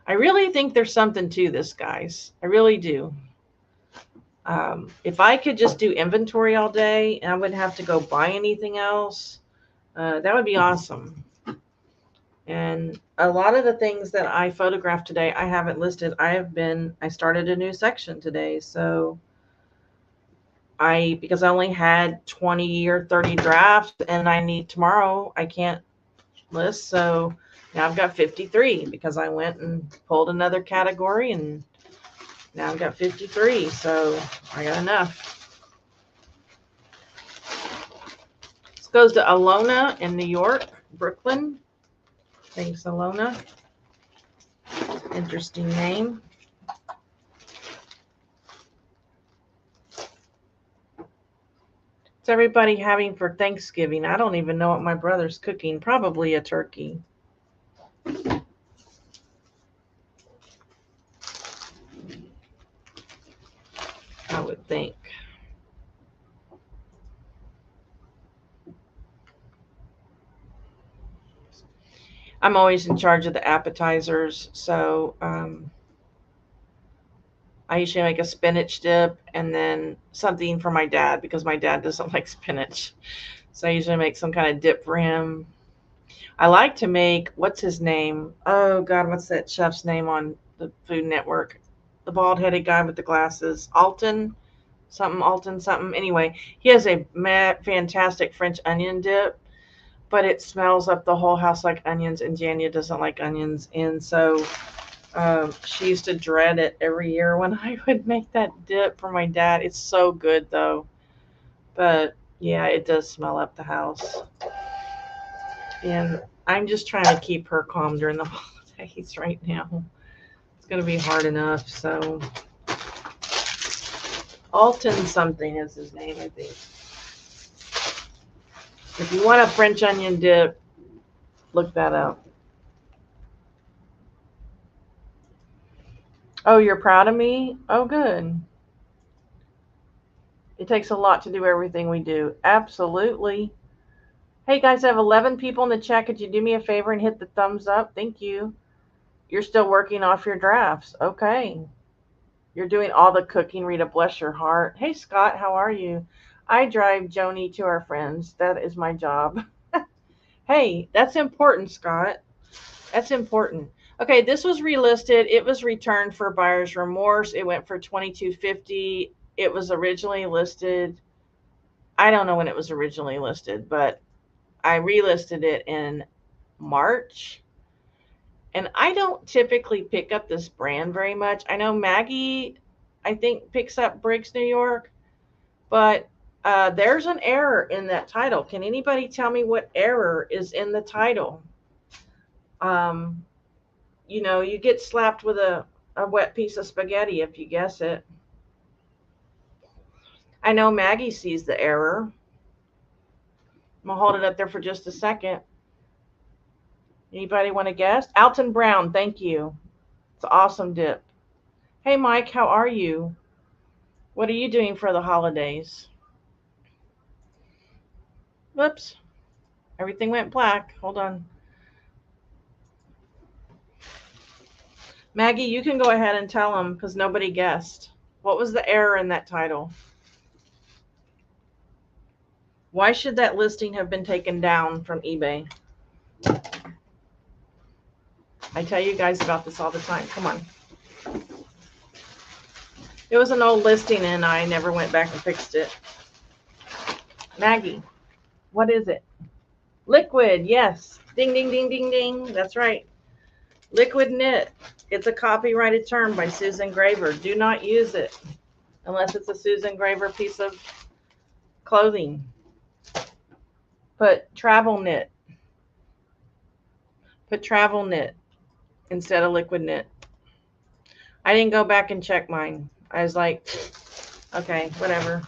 I really think there's something to this, guys. I really do. If I could just do inventory all day and I wouldn't have to go buy anything else, that would be awesome. And a lot of the things that I photographed today, I haven't listed. I started a new section today. So because I only had 20 or 30 drafts and I need tomorrow, I can't list. So now I've got 53 because I went and pulled another category and now I've got 53. So I got enough. This goes to Alona in New York, Brooklyn. Thanks, Alona. Interesting name. What's everybody having for Thanksgiving? I don't even know what my brother's cooking. Probably a turkey. I would think. I'm always in charge of the appetizers, so I usually make a spinach dip and then something for my dad because my dad doesn't like spinach. So I usually make some kind of dip for him. I like to make, what's his name? Oh, God, what's that chef's name on the Food Network? The bald-headed guy with the glasses. Alton something. Anyway, he has a fantastic French onion dip, but it smells up the whole house like onions, and Jania doesn't like onions. And so she used to dread it every year when I would make that dip for my dad. It's so good, though. But, yeah, it does smell up the house. And I'm just trying to keep her calm during the holidays right now. It's going to be hard enough. So Alton something is his name, I think. If you want a French onion dip, look that up. Oh, you're proud of me? Oh, good. It takes a lot to do everything we do. Absolutely. Hey, guys, I have 11 people in the chat. Could you do me a favor and hit the thumbs up? Thank you. You're still working off your drafts. Okay. You're doing all the cooking, Rita. Bless your heart. Hey, Scott, how are you? I drive Joni to our friends. That is my job. Hey, that's important, Scott. That's important. Okay, this was relisted. It was returned for buyer's remorse. It went for $22.50. It was originally listed. I don't know when it was originally listed, but I relisted it in March. And I don't typically pick up this brand very much. I know Maggie, I think, picks up Briggs, New York, but there's an error in that title. Can anybody tell me what error is in the title? You know, you get slapped with a wet piece of spaghetti if you guess it. I know Maggie sees the error. I'm going to hold it up there for just a second. Anybody want to guess? Alton Brown, thank you. It's an awesome dip. Hey, Mike, how are you? What are you doing for the holidays? Whoops. Everything went black. Hold on. Maggie, you can go ahead and tell them because nobody guessed. What was the error in that title? Why should that listing have been taken down from eBay? I tell you guys about this all the time. Come on. It was an old listing and I never went back and fixed it. Maggie, what is it? Liquid, yes. Ding, ding, ding, ding, ding. That's right. Liquid knit. It's a copyrighted term by Susan Graver. Do not use it unless it's a Susan Graver piece of clothing. Put travel knit. Put travel knit instead of liquid knit. I didn't go back and check mine. I was like, okay, whatever.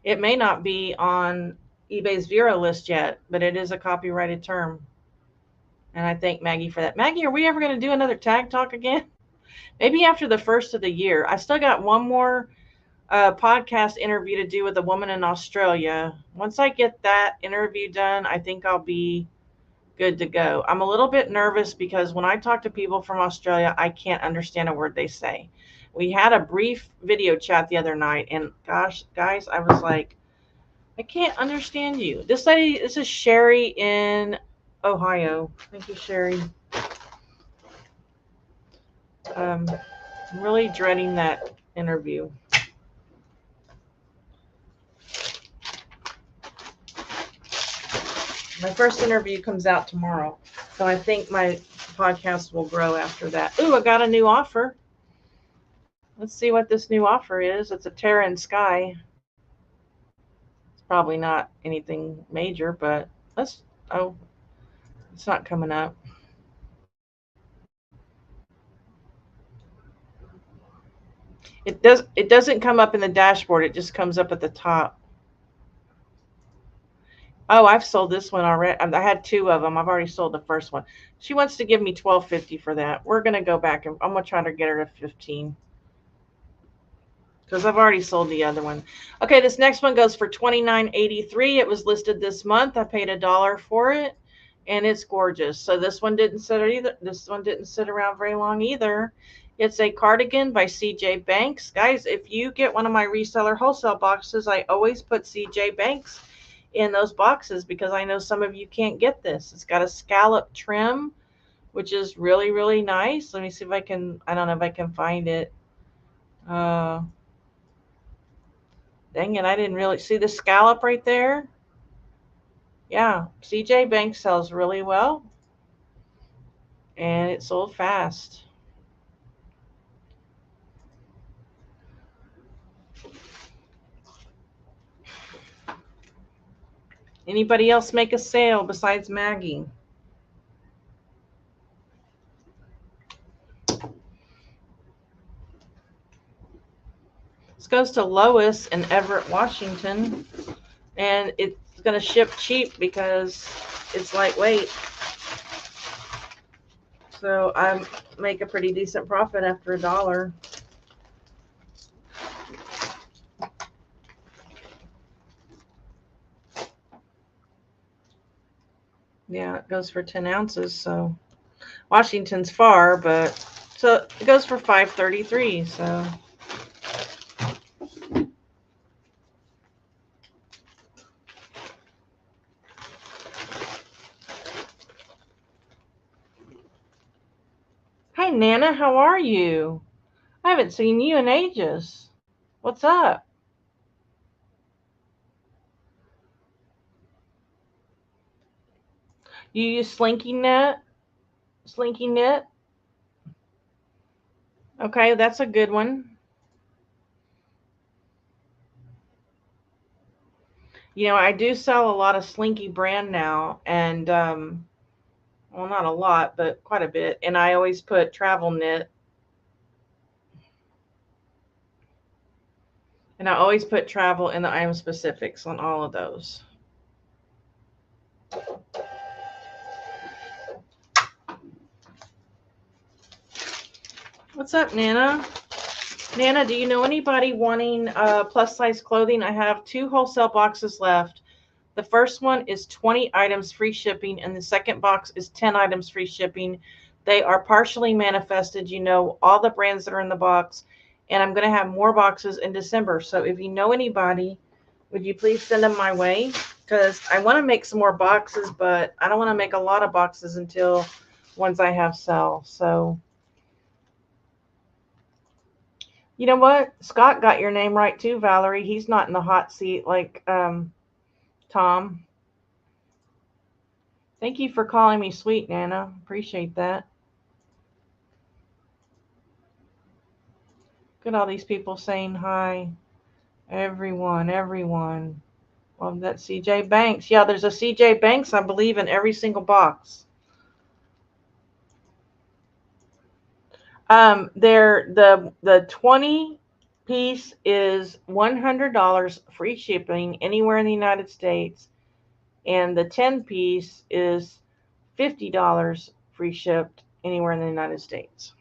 It may not be on eBay's Vero list yet, but it is a copyrighted term. And I thank Maggie for that. Maggie, are we ever going to do another tag talk again? Maybe after the first of the year. I still got one more podcast interview to do with a woman in Australia. Once I get that interview done, I think I'll be good to go. I'm a little bit nervous because when I talk to people from Australia, I can't understand a word they say. We had a brief video chat the other night, and gosh, guys, I was like, I can't understand you. This lady, this is Sherry in Ohio. Thank you, Sherry. I'm really dreading that interview. My first interview comes out tomorrow, so I think my podcast will grow after that. Ooh, I got a new offer. Let's see what this new offer is. It's a Terra and Sky. It's probably not anything major, but let's, oh, it's not coming up. It doesn't come up in the dashboard. It just comes up at the top. Oh, I've sold this one already. I had two of them. I've already sold the first one. She wants to give me $12.50 for that. We're going to go back and I'm going to try to get her to 15 because I've already sold the other one. Okay, this next one goes for $29.83. It was listed this month. I paid $1 for it, and it's gorgeous. So this one didn't sit either. This one didn't sit around very long either. It's a cardigan by CJ Banks. Guys, if you get one of my reseller wholesale boxes, I always put CJ Banks in those boxes because I know some of you can't get this. It's got a scallop trim, which is really, really nice. Let me see if I can, I don't know if I can find it. Dang it, I didn't really see the scallop right there. Yeah, CJ Banks sells really well. And it sold fast. Anybody else make a sale besides Maggie? This goes to Lois in Everett, Washington. And it's going to ship cheap because it's lightweight. So I make a pretty decent profit after $1. Yeah, it goes for 10 ounces. So Washington's far, but so it goes for $5.33. So Hi, Nana. How are you? I haven't seen you in ages. What's up? You use Slinky Net? Slinky Knit? Okay, that's a good one. I do sell a lot of Slinky brand now, and well, not a lot, but quite a bit. And I always put travel knit, and I always put travel in the item specifics on all of those. What's up, Nana? Nana, do you know anybody wanting plus size clothing? I have 2 wholesale boxes left. The first one is 20 items free shipping, and the second box is 10 items free shipping. They are partially manifested, all the brands that are in the box, and I'm going to have more boxes in December. So if you know anybody, would you please send them my way? Because I want to make some more boxes, but I don't want to make a lot of boxes until ones I have sell. So, you know what? Scott got your name right too, Valerie. He's not in the hot seat like Tom. Thank you for calling me sweet, Nana. Appreciate that. Look at all these people saying hi. Everyone. Well, that's CJ Banks. Yeah, there's a CJ Banks, I believe, in every single box. The 20 piece is $100 free shipping anywhere in the United States, and the 10 piece is $50 free shipped anywhere in the United States.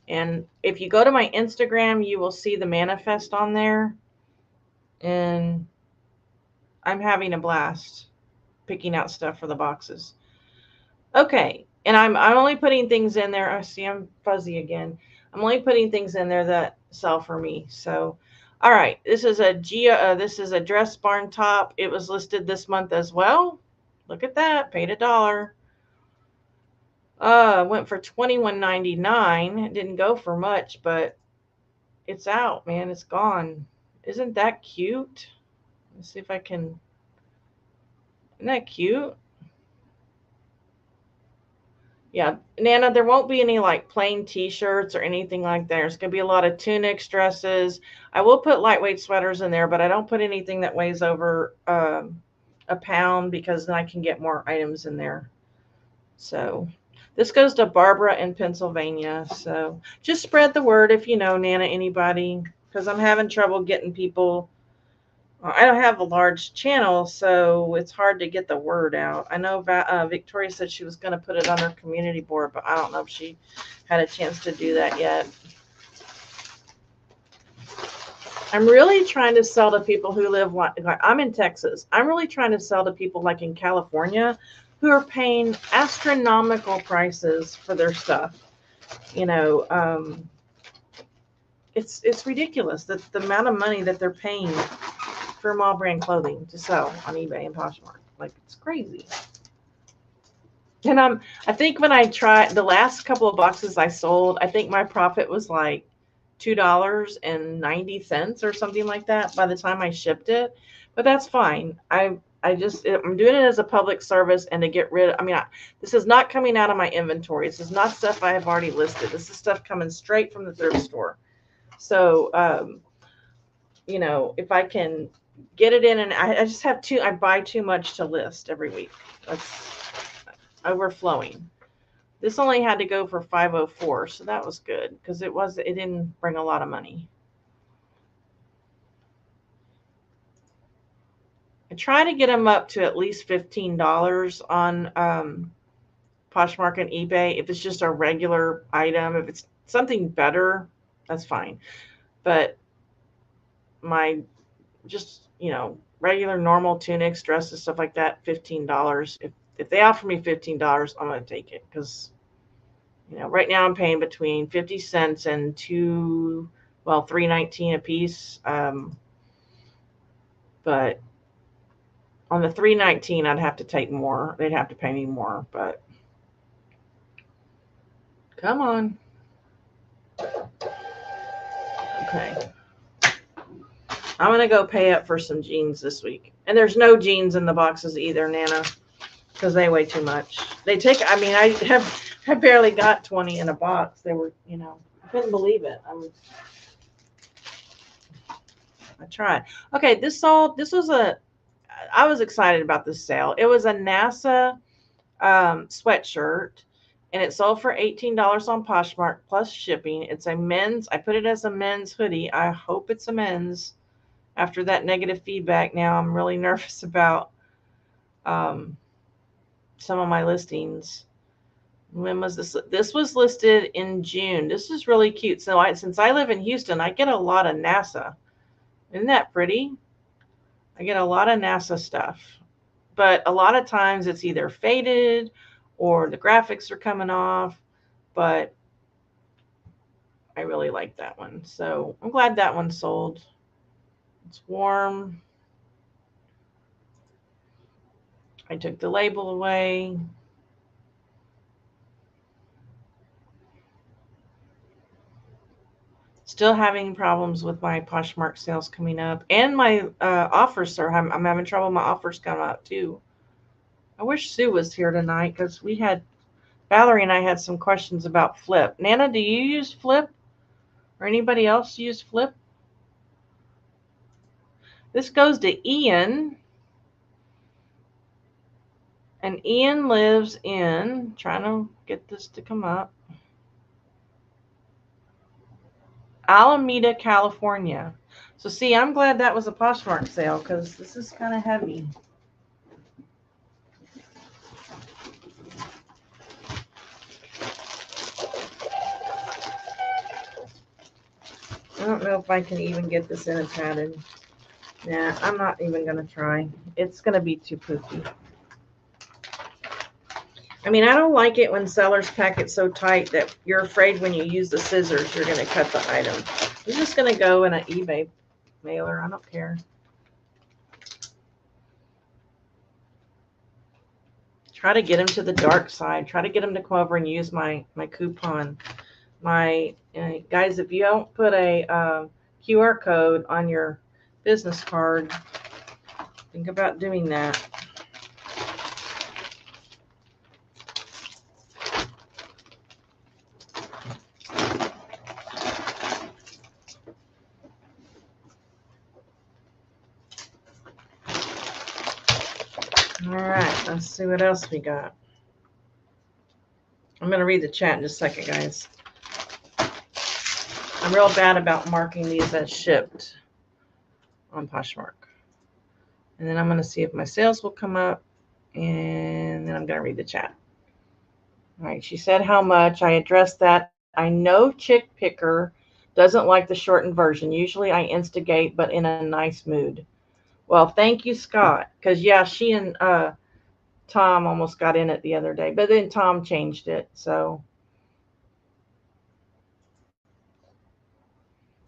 And if you go to my Instagram, you will see the manifest on there. And I'm having a blast picking out stuff for the boxes. Okay. And I'm only putting things in there. I see I'm fuzzy again. I'm only putting things in there that sell for me. So, all right. This is a dress barn top. It was listed this month as well. Look at that. Paid $1. Went for $21.99. It didn't go for much, but it's out, man. It's gone. Isn't that cute? Let's see if I can. Isn't that cute? Yeah, Nana, there won't be any like plain t-shirts or anything like that. There's going to be a lot of tunics, dresses. I will put lightweight sweaters in there, but I don't put anything that weighs over a pound because then I can get more items in there. So this goes to Barbara in Pennsylvania. So just spread the word if you know, Nana, anybody, because I'm having trouble getting people. I don't have a large channel, so it's hard to get the word out. I know Victoria said she was going to put it on her community board, but I don't know if she had a chance to do that yet. I'm really trying to sell to people who live like I'm in Texas. I'm really trying to sell to people like in California who are paying astronomical prices for their stuff. It's ridiculous that the amount of money that they're paying for mall brand clothing to sell on eBay and Poshmark. Like, it's crazy. And I think when I tried the last couple of boxes I sold, I think my profit was like $2.90 or something like that by the time I shipped it. But that's fine. I'm doing it as a public service and to get rid of, this is not coming out of my inventory. This is not stuff I have already listed. This is stuff coming straight from the thrift store. So, if I can get it in, and I just have I buy too much to list every week. That's overflowing. This only had to go for $504, so that was good because it didn't bring a lot of money. I try to get them up to at least $15 on Poshmark and eBay. If it's just a regular item, if it's something better, that's fine. But my just regular normal tunics, dresses, stuff like that, $15. If they offer me $15, I'm going to take it because right now I'm paying between 50 cents and $3.19 a piece. But on the $3.19, I'd have to take more. They'd have to pay me more, but Come on. Okay. I'm going to go pay up for some jeans this week. And there's no jeans in the boxes either, Nana, because they weigh too much. They take, I mean, I barely got 20 in a box. They were, you know, I couldn't believe it. I tried. Okay, I was excited about this sale. It was a NASA sweatshirt, and it sold for $18 on Poshmark plus shipping. It's a men's, I put it as a men's hoodie. I hope it's a men's. After that negative feedback, now I'm really nervous about some of my listings. When was this? This was listed in June. This is really cute. So since I live in Houston, I get a lot of NASA. Isn't that pretty? I get a lot of NASA stuff. But a lot of times it's either faded or the graphics are coming off. But I really like that one. So I'm glad that one sold. It's warm. I took the label away. Still having problems with my Poshmark sales coming up. And my offers, sir. I'm having trouble with my offers coming up too. I wish Sue was here tonight because Valerie and I had some questions about Flip. Nana, do you use Flip? Or anybody else use Flip? This goes to Ian. And Ian lives in, trying to get this to come up, Alameda, California. So see, I'm glad that was a Poshmark sale because this is kind of heavy. I don't know if I can even get this in a padded. Nah, I'm not even going to try. It's going to be too poofy. I mean, I don't like it when sellers pack it so tight that you're afraid when you use the scissors, you're going to cut the item. I'm just going to go in an eBay mailer. I don't care. Try to get them to the dark side. Try to get them to come over and use my coupon. Guys, if you don't put a QR code on your business card, think about doing that. All right, let's see what else we got. I'm going to read the chat in just a second, guys. I'm real bad about marking these as shipped on Poshmark. And then I'm going to see if my sales will come up. And then I'm going to read the chat. All right, she said how much. I addressed that. I know Chick Picker doesn't like the shortened version. Usually I instigate, but in a nice mood. Well, thank you, Scott. Because, yeah, she and Tom almost got in it the other day. But then Tom changed it. So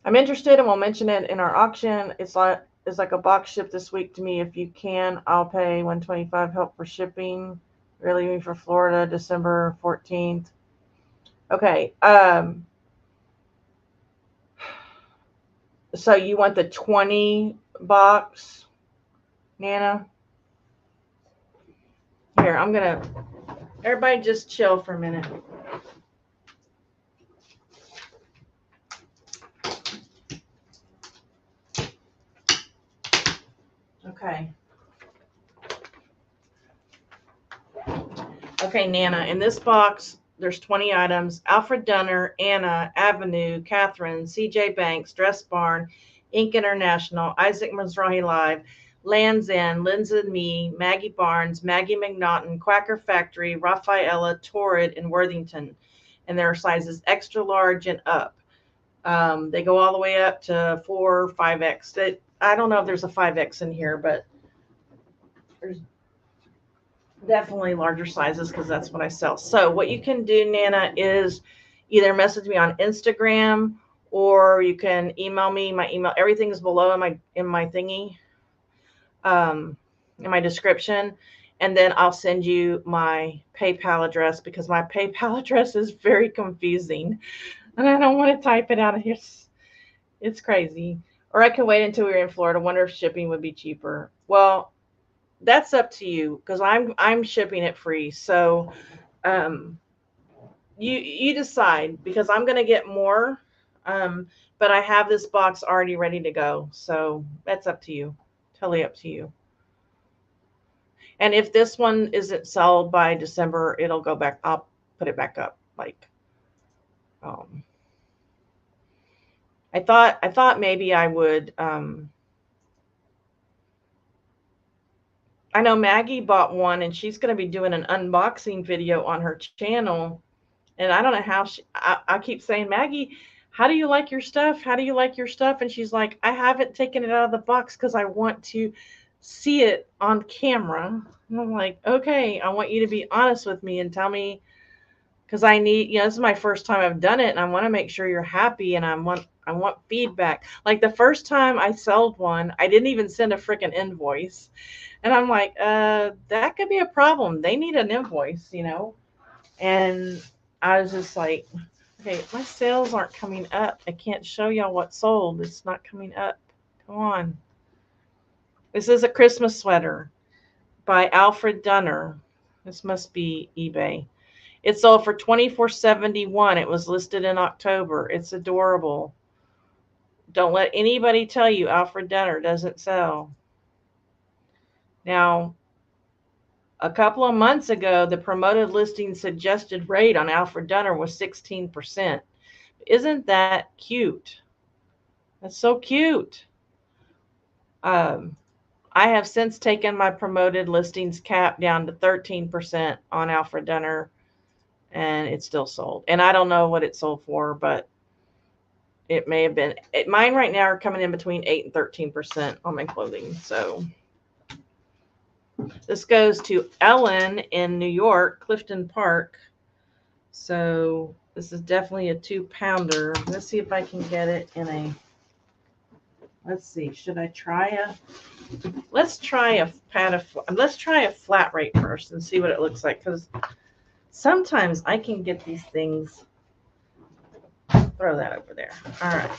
I'm interested, and we'll mention it in our auction. It's like a box ship this week to me. If you can, I'll pay $125 help for shipping. We're leaving for Florida December 14th. Okay. So you want the 20 box, Nana? Here, everybody just chill for a minute. Okay. Okay, Nana, in this box, there's 20 items. Alfred Dunner, Anna, Avenue, Catherine, CJ Banks, Dress Barn, Inc. International, Isaac Mizrahi Live, Land's End, Lindsay and Me, Maggie Barnes, Maggie McNaughton, Quacker Factory, Rafaela, Torrid, and Worthington. And there are sizes extra large and up. They go all the way up to 4 or 5X. I don't know if there's a 5X in here, but there's definitely larger sizes because that's what I sell. So what you can do, Nana, is either message me on Instagram or you can email me. My email, everything is below in my thingy, in my description. And then I'll send you my PayPal address because my PayPal address is very confusing. And I don't want to type it out. It's crazy. Or I can wait until we're in Florida. Wonder if shipping would be cheaper. Well, that's up to you because I'm shipping it free. So um, you decide because I'm gonna get more. But I have this box already ready to go. So that's up to you. Totally up to you. And if this one isn't sold by December, it'll go back. I'll put it back up. Like, I thought maybe I would. I know Maggie bought one, and she's going to be doing an unboxing video on her channel. And I don't know how I keep saying, Maggie, how do you like your stuff? How do you like your stuff? And she's like, I haven't taken it out of the box because I want to see it on camera. And I'm like, okay, I want you to be honest with me and tell me, because I need, this is my first time I've done it, and I want to make sure you're happy, and I want feedback. Like the first time I sold one, I didn't even send a freaking invoice. And I'm like, that could be a problem. They need an invoice, And I was just like, okay, my sales aren't coming up. I can't show y'all what sold. It's not coming up. Come on. This is a Christmas sweater by Alfred Dunner. This must be eBay. It sold for $24.71. It was listed in October. It's adorable. Don't let anybody tell you Alfred Dunner doesn't sell. Now, a couple of months ago, the promoted listing suggested rate on Alfred Dunner was 16%. Isn't that cute? That's so cute. I have since taken my promoted listings cap down to 13% on Alfred Dunner, and it's still sold. And I don't know what it sold for, but it may have been. Mine right now are coming in between 8 and 13% on my clothing. So this goes to Ellen in New York, Clifton Park. So this is definitely a 2-pounder. Let's see if I can get it in a. Let's see. Should I try let's try a flat rate first and see what it looks like, because sometimes I can get these things. Throw that over there. All right.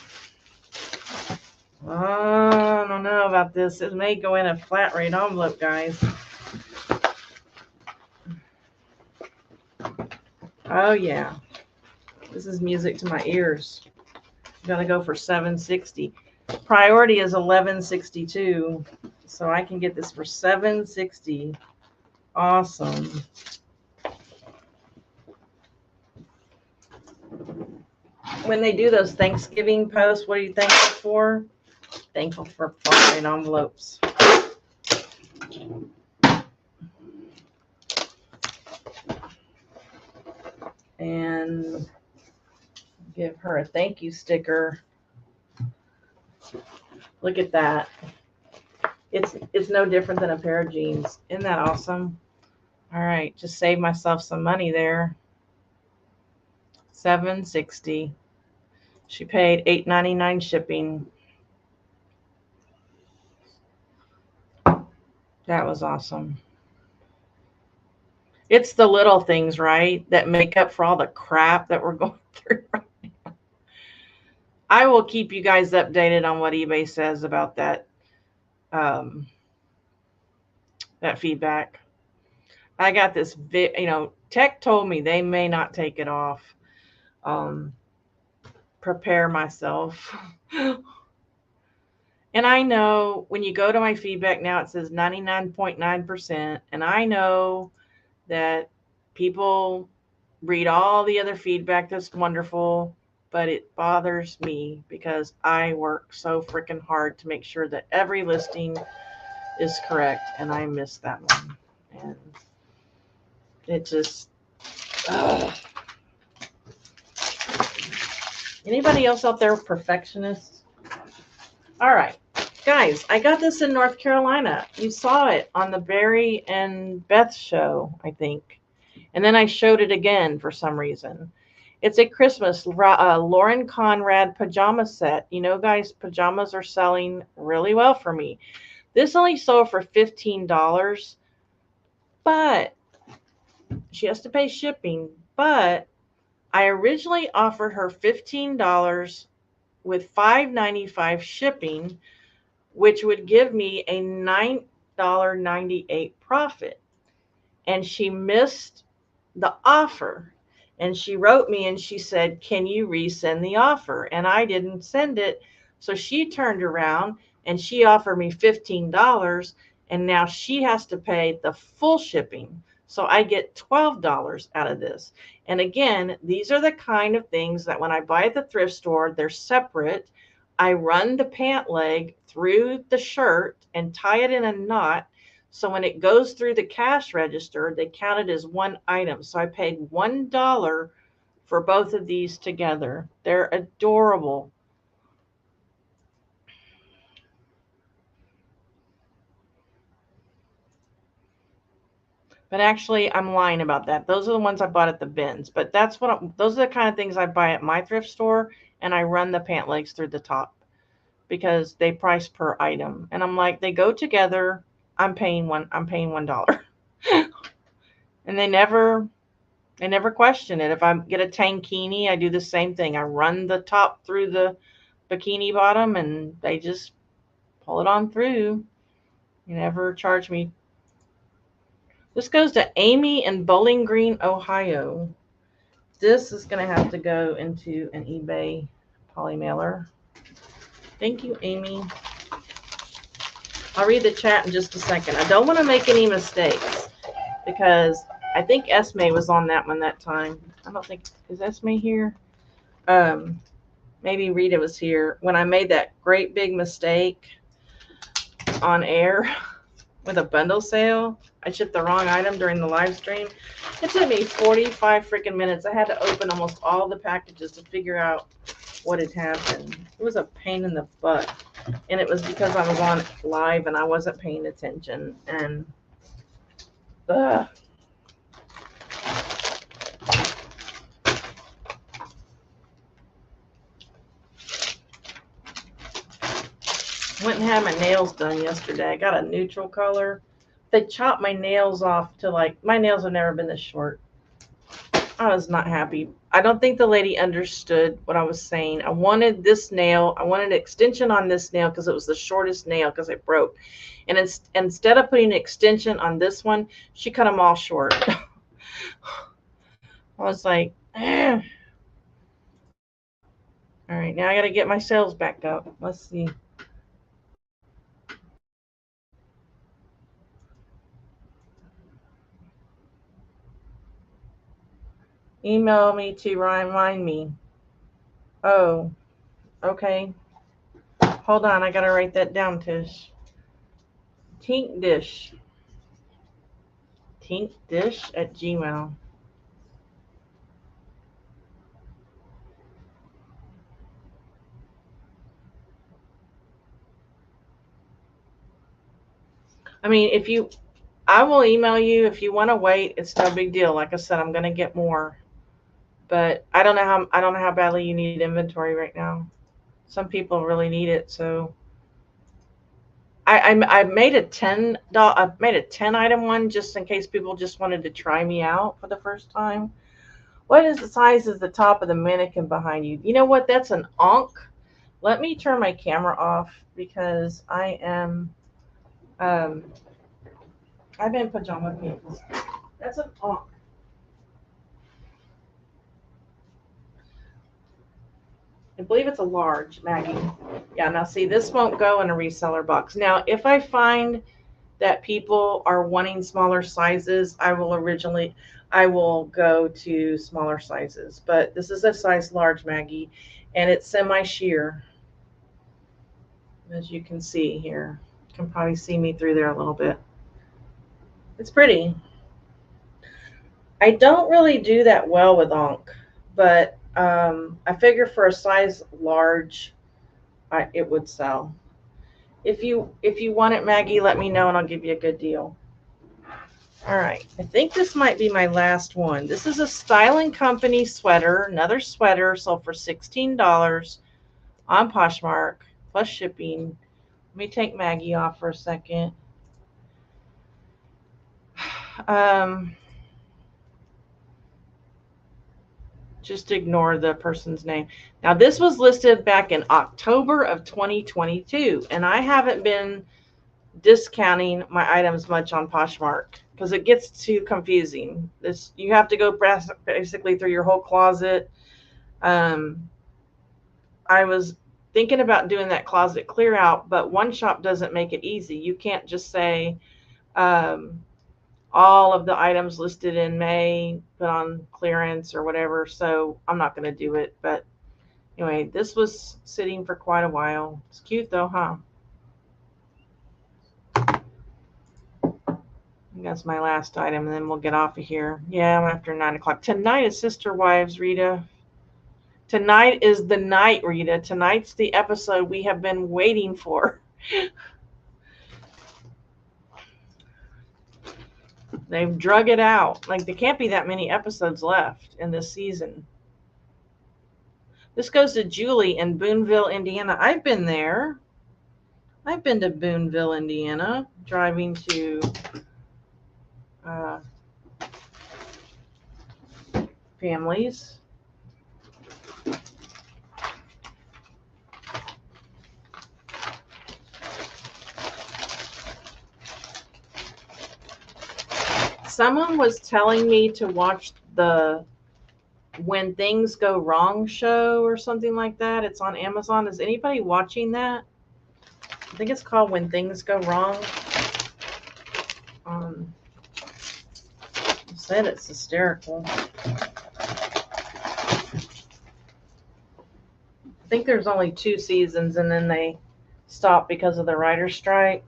Oh, I don't know about this. It may go in a flat rate envelope, guys. Oh yeah. This is music to my ears. I'm gonna go for $7.60. Priority is $11.62, so I can get this for $7.60. Awesome. When they do those Thanksgiving posts, what are you thankful for? Thankful for flat rate envelopes. And give her a thank you sticker. Look at that. It's no different than a pair of jeans. Isn't that awesome? All right, just save myself some money there. $7.60. She paid $8.99 shipping. That was awesome. It's the little things, right, that make up for all the crap that we're going through right now. I will keep you guys updated on what eBay says about that that feedback. I got this, Tech told me they may not take it off. Prepare myself. And I know when you go to my feedback now, it says 99.9%. And I know that people read all the other feedback. That's wonderful. But it bothers me because I work so freaking hard to make sure that every listing is correct. And I missed that one. And it just, anybody else out there perfectionists? All right, guys, I got this in North Carolina. You saw it on the Barry and Beth show, I think. And then I showed it again for some reason. It's a Christmas Lauren Conrad pajama set. Guys, pajamas are selling really well for me. This only sold for $15. but she has to pay shipping. But I originally offered her $15 with $5.95 shipping, which would give me a $9.98 profit. And she missed the offer. And she wrote me and she said, "Can you resend the offer?" And I didn't send it. So she turned around and she offered me $15. And now she has to pay the full shipping. So I get $12 out of this. And again, these are the kind of things that when I buy at the thrift store, they're separate. I run the pant leg through the shirt and tie it in a knot. So when it goes through the cash register, they count it as one item. So I paid $1 for both of these together. They're adorable. But actually, I'm lying about that. Those are the ones I bought at the bins. But those are the kind of things I buy at my thrift store, and I run the pant legs through the top because they price per item. And I'm like, they go together. I'm paying $1. And they never question it. If I get a tankini, I do the same thing. I run the top through the bikini bottom and they just pull it on through. You never charge me. This goes to Amy in Bowling Green, Ohio. This is going to have to go into an eBay poly mailer. Thank you, Amy. I'll read the chat in just a second. I don't want to make any mistakes because I think Esme was on that one that time. I don't think, is Esme here? Maybe Rita was here when I made that great big mistake on air with a bundle sale. I shipped the wrong item during the live stream. It took me 45 freaking minutes. I had to open almost all the packages to figure out what had happened. It was a pain in the butt. And it was because I was on live and I wasn't paying attention. And went and had my nails done yesterday. I got a neutral color. They chopped my nails off to my nails have never been this short. I was not happy. I don't think the lady understood what I was saying. I wanted this nail. I wanted an extension on this nail because it was the shortest nail because it broke. And instead of putting an extension on this one, she cut them all short. I was like, eh. All right, now I got to get my sales back up. Let's see. Email me to remind me. Oh, okay. Hold on, I gotta write that down, Tish. Tink Dish at Gmail. I mean, I will email you if you want to wait. It's no big deal. Like I said, I'm gonna get more, but I don't know how badly you need inventory right now. Some people really need it, so I made a $10 item one just in case people just wanted to try me out for the first time. What is the size of the top of the mannequin behind you? You know what? That's an onk. Let me turn my camera off because I am I'm in pajama pants. That's an onk. I believe it's a large, Maggie. Yeah, now see, this won't go in a reseller box. Now, if I find that people are wanting smaller sizes, I will go to smaller sizes. But this is a size large, Maggie, and it's semi-sheer. As you can see here. You can probably see me through there a little bit. It's pretty. I don't really do that well with onk, but I figure for a size large, it would sell. If you want it, Maggie, let me know and I'll give you a good deal. All right, I think this might be my last one. This is a Style & Company sweater, another sweater sold for $16 on Poshmark plus shipping. Let me take Maggie off for a second. Just ignore the person's name. Now, this was listed back in October of 2022, and I haven't been discounting my items much on Poshmark because it gets too confusing. You have to go basically through your whole closet. I was thinking about doing that closet clear out, but one shop doesn't make it easy. You can't just say all of the items listed in May put on clearance or whatever. So I'm not going to do it. But anyway, this was sitting for quite a while. It's cute though, huh? That's my last item, and then we'll get off of here. Yeah, I'm after 9 o'clock. Tonight is Sister Wives, Rita. Tonight is the night, Rita. Tonight's the episode we have been waiting for. They've drug it out. Like, there can't be that many episodes left in this season. This goes to Julie in Boonville, Indiana. I've been there. I've been to Boonville, Indiana, driving to families. Someone was telling me to watch the When Things Go Wrong show or something like that. It's on Amazon. Is anybody watching that? I think it's called When Things Go Wrong. Said it's hysterical. I think there's only 2 seasons and then they stopped because of the writer's strike.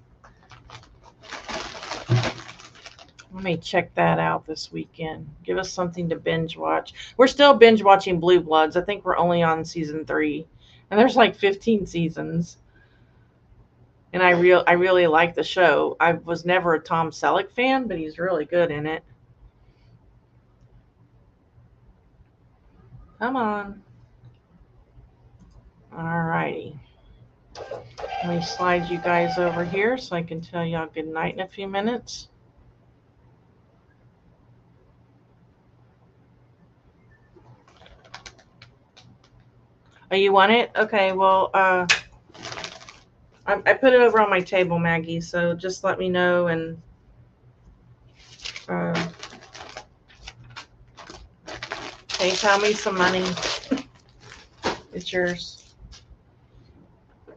Let me check that out this weekend. Give us something to binge watch. We're still binge watching Blue Bloods. I think we're only on season 3. And there's like 15 seasons. And I really like the show. I was never a Tom Selleck fan, but he's really good in it. Come on. Alrighty. Let me slide you guys over here so I can tell y'all good night in a few minutes. Oh, you want it? Okay, well, I put it over on my table, Maggie, so just let me know and PayPal me some money. It's yours.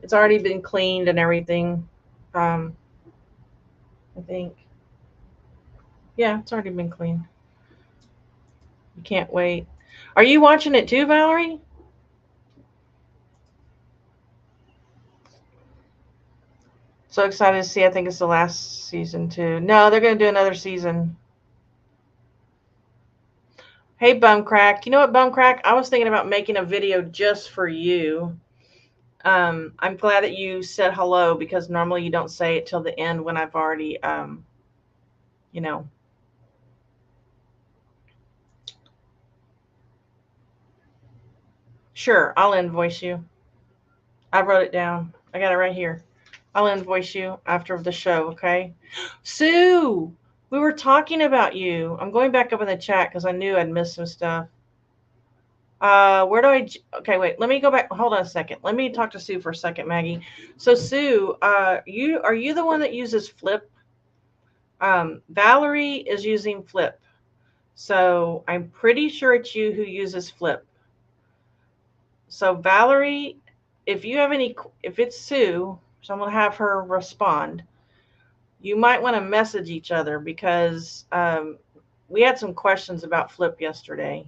It's already been cleaned and everything. I think. Yeah, it's already been cleaned. You can't wait. Are you watching it too, Valerie? So excited to see. I think it's the last season too. No, they're going to do another season. Hey, Bumcrack. You know what, Bumcrack? I was thinking about making a video just for you. I'm glad that you said hello because normally you don't say it till the end when I've already, you know. Sure, I'll invoice you. I wrote it down. I got it right here. I'll invoice you after the show, okay? Sue, we were talking about you. I'm going back up in the chat because I knew I'd missed some stuff. Where do I? Okay, wait. Let me go back. Hold on a second. Let me talk to Sue for a second, Maggie. So, Sue, are you the one that uses Flip? Valerie is using Flip, so I'm pretty sure it's you who uses Flip. So, Valerie, if it's Sue, so I'm gonna have her respond. You might want to message each other because we had some questions about Flip yesterday.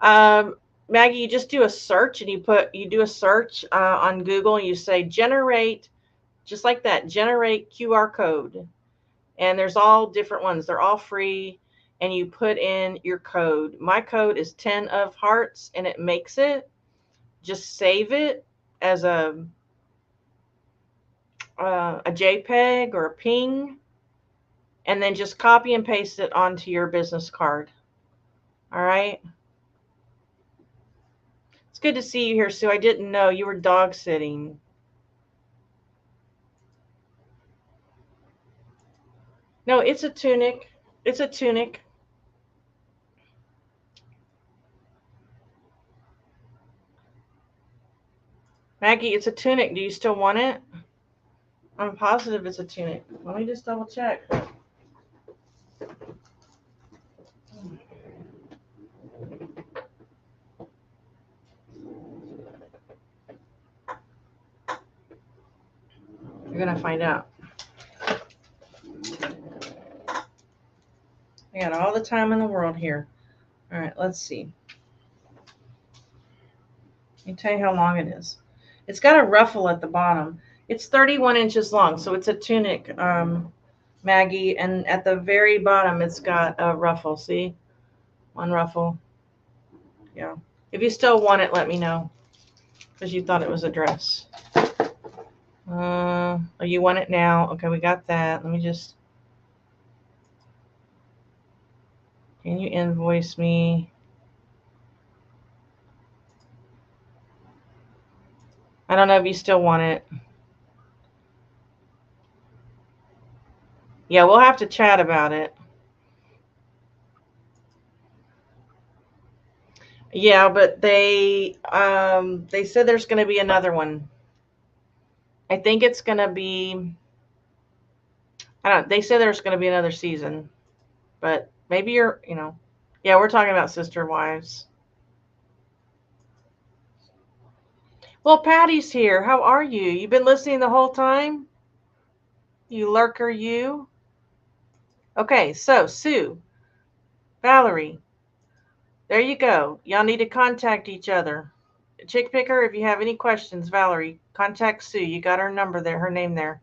Maggie, you just do a search and you do a search on Google and you say generate, just like that, generate QR code. And there's all different ones. They're all free. And you put in your code. My code is 10 of hearts and it makes it. Just save it as a JPEG or a ping. And then just copy and paste it onto your business card. All right. It's good to see you here, Sue. I didn't know you were dog sitting. No, it's a tunic. It's a tunic. Maggie, it's a tunic. Do you still want it? I'm positive it's a tunic. Let me just double check. You're going to find out. I got all the time in the world here. All right, let's see. Let me tell you how long it is. It's got a ruffle at the bottom. It's 31 inches long, so it's a tunic, Maggie. And at the very bottom, it's got a ruffle. See? One ruffle. Yeah. If you still want it, let me know. Because you thought it was a dress. Oh, you want it now? Okay, we got that. Let me just... Can you invoice me? I don't know if you still want it. Yeah, we'll have to chat about it. Yeah, but they said there's going to be another one. I think it's going to be, I don't know, they said there's going to be another season. But maybe you're, yeah, we're talking about Sister Wives. Well, Patty's here. How are you? You've been listening the whole time? You lurker, you? Okay, so Sue, Valerie, there you go. Y'all need to contact each other. Chick Picker, if you have any questions, Valerie, contact Sue. You got her number there, her name there.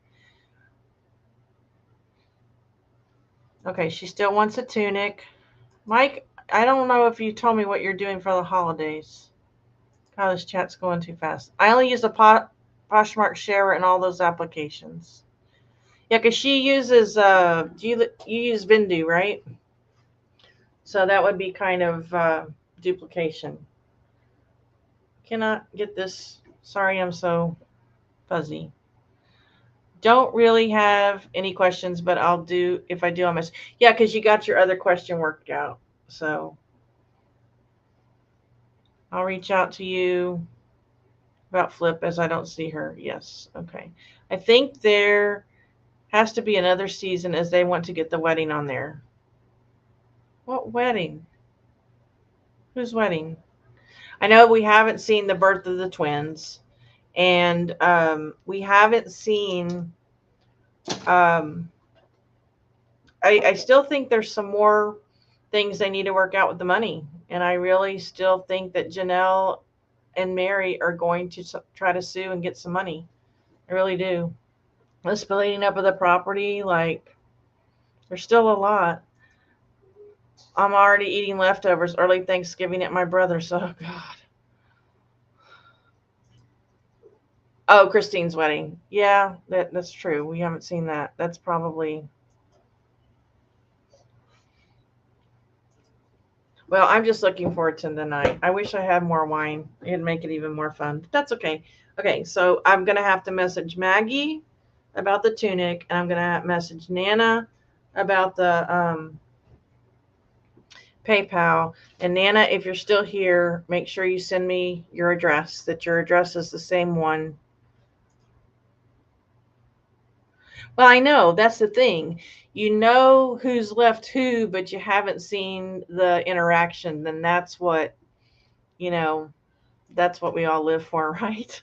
Okay, she still wants a tunic. Mike, I don't know if you told me what you're doing for the holidays. God, this chat's going too fast. I only use a Poshmark Sharer in all those applications. Yeah, because she uses, you use Vindu, right? So that would be kind of duplication. Cannot get this. Sorry, I'm so fuzzy. Don't really have any questions, but I'll do, if I do, I'll miss. Yeah, because you got your other question worked out. So I'll reach out to you about Flip as I don't see her. Yes. Okay. I think there has to be another season as they want to get the wedding on there. What wedding? Whose wedding? I know we haven't seen the birth of the twins, and we haven't seen, I still think there's some more things they need to work out with the money. And I really still think that Janelle and Mary are going to try to sue and get some money. I really do. The splitting up of the property, like, there's still a lot. I'm already eating leftovers early Thanksgiving at my brother's. Oh, God. Oh, Christine's wedding. Yeah, that's true. We haven't seen that. That's probably... Well, I'm just looking forward to the night. I wish I had more wine. It'd make it even more fun. But that's okay. Okay, so I'm going to have to message Maggie about the tunic, and I'm going to message Nana about the PayPal. And Nana, if you're still here, make sure you send me your address, that your address is the same one. Well, I know, that's the thing. You know who's left who, but you haven't seen the interaction. Then that's what, that's what we all live for, right?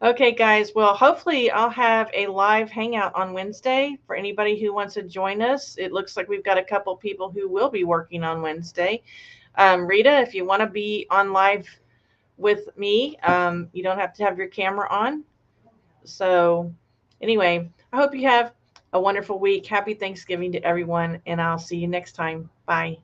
Okay, guys. Well, hopefully I'll have a live hangout on Wednesday for anybody who wants to join us. It looks like we've got a couple people who will be working on Wednesday. Rita, if you want to be on live with me, you don't have to have your camera on. So anyway, I hope you have a wonderful week. Happy Thanksgiving to everyone, and I'll see you next time. Bye.